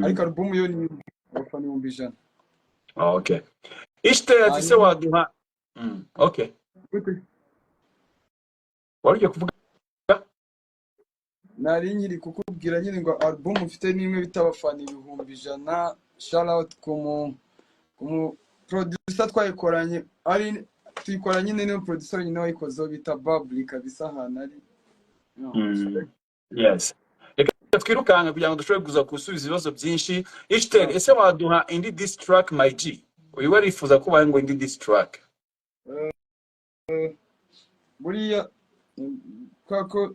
ariko album yo ni Abafana 100. Okay. Ishte atise waduha. Okay. Wari kuvuga nari nyiri kukubwira nyine ngo album ufite nimwe bita Abafana 100. Shout out kumu producer twayikoranye ari tuyikoranye nyine producer nyine wayikoze bita Bubbly kabisa hana ari yes. Reka twirukanga kugira ngo dushobore kuza gusubiza ibibazo byinshi. Ishte ese waduha indi diss track my G? Uyu warifuza kuba ngo indi diss track? buriya kwako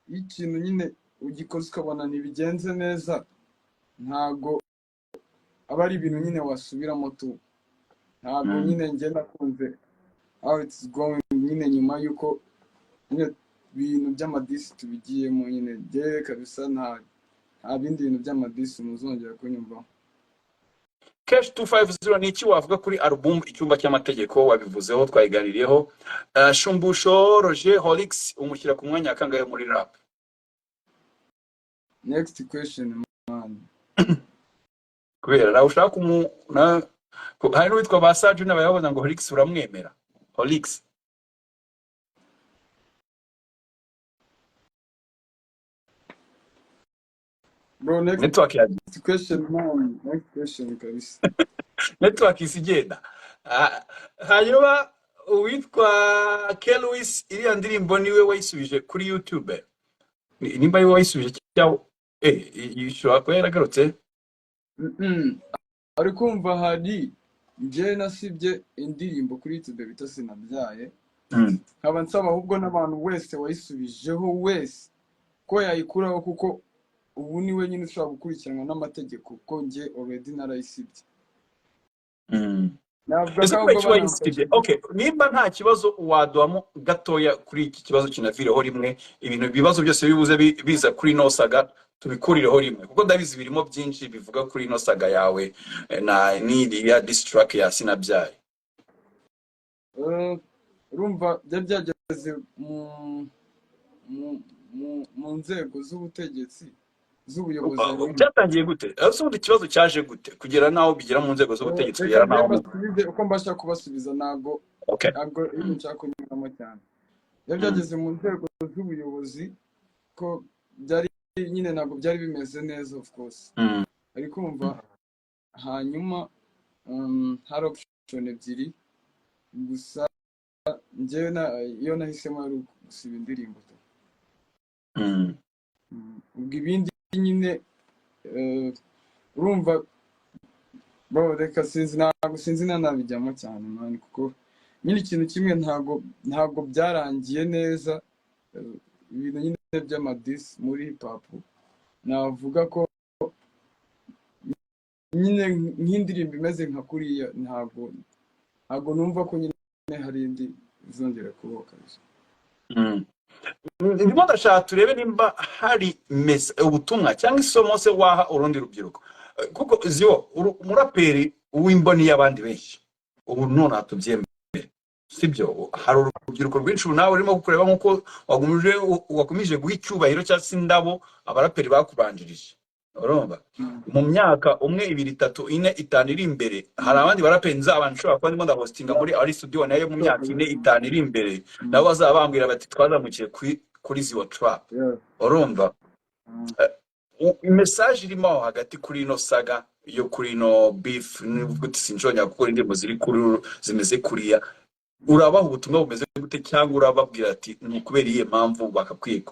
ikintu nyine ugikoze ukabona ntibigenze neza ntago aba ari ibintu nyine wasubiramo tu ntago nyine njye nakunze how it's going nyine nyuma yuko nyine ibintu by'amadisi tubigiyemo nyine je kabisa nta bindi bintu by'amadisi muzongera kunyumva. Cash 250 ni iki wavuga kuri album Icyumba cy'Amategeko? Wabivuzeho twayiganiriyeho. Shumbusho Roger Holix umushyira ku mwanya akangaye muri rap? Next question man. Kubera nawe ushaka hari n'uwitwa Basaju n'abayaboza ngo Holix uramwemera? Holix Bro, next network yaje. question man. Next question kabisa. Network isigenda. Hanyuma uwitwa Kelwis iriya ndirimbo niwe wayisubije kuri YouTube. Nimba yiwe wayisubije cyangwa yishobora kuba yaragarutse? Ari kumva hari nje nasibye indirimbo kuri YouTube bita Sinabyaye. Nkaba nsaba ahubwo n'abantu wese wayisubijeho wese ko yayikuraho kuko ubu niwe nyine ushobora gukurikiranwa n'amategeko ko nje already narayisibye. Okay, nimba nta kibazo waduhamo gatoya kuri iki kibazo kinavireho rimwe, ibintu bibazo byose bibuze biza kuri no saga tubikurireho rimwe kuko ndabizi birimo byinshi bivuga kuri no saga yawe na need ya distract ya Sinabyaye. Urumva byageze mu nzego z'ubutegetsi z'ubuyobozi. Byatangiye gute? Ubundi ikibazo cyaje gute kugera naho bigera mu nzego z'ubutegetsi kugera naho uko mbasha kubasubiza ntabwo ibintu nshaka kunyuramo cyane. Byageze mu nzego z'ubuyobozi ko byari nyine ntabwo byari bimeze neza of course. Ariko umva hanyuma hari option ebyiri gusa njyewe iyo nahisemo ari gusiba indirimbo. Ubwo ibindi nyine urumva bro reka sinzi nanabijyamo cyane man kuko nyine ikintu kimwe ntabwo byarangiye neza ibintu nyine by'amadisi muri hip hop navuga ko nyine nk'indirimbo imeze nka kuriya ntabwo numva ko nyine hari indi izongera kubaho kabisa. ndimo ndashaka turebe nimba hari ubutumwa cyangwa isomo se waha urundi rubyiruko. Kuko ziyo umuraperi w'imboni y'abandi benshi ubu none atubyemere, sibyo? Hari urubyiruko rwinshi ubu nawe urimo kureba nk'uko wakomeje guha icyubahiro cyangwa se indabo abaraperi bakubanjirije, urumva? Mu myaka 1, 2, 3, 4, 5 iri imbere hari abandi baraperi nzabana nshobora kuba ndimo ndahostinga muri ari studio nayo mu myaka 4, 5 iri imbere, nabo bazabambwira bati twazamukiye kuri Ziwa Trap, urumva? Message irimo aho hagati kuri ino saga yo kuri ino beef n'ubwo sinjonya gukora indirimbo ziri kuri zimeze kuriya, urabaha ubutumwa bumeze gute cyangwa urababwira ati nukubera iyihe mpamvu bakakwiye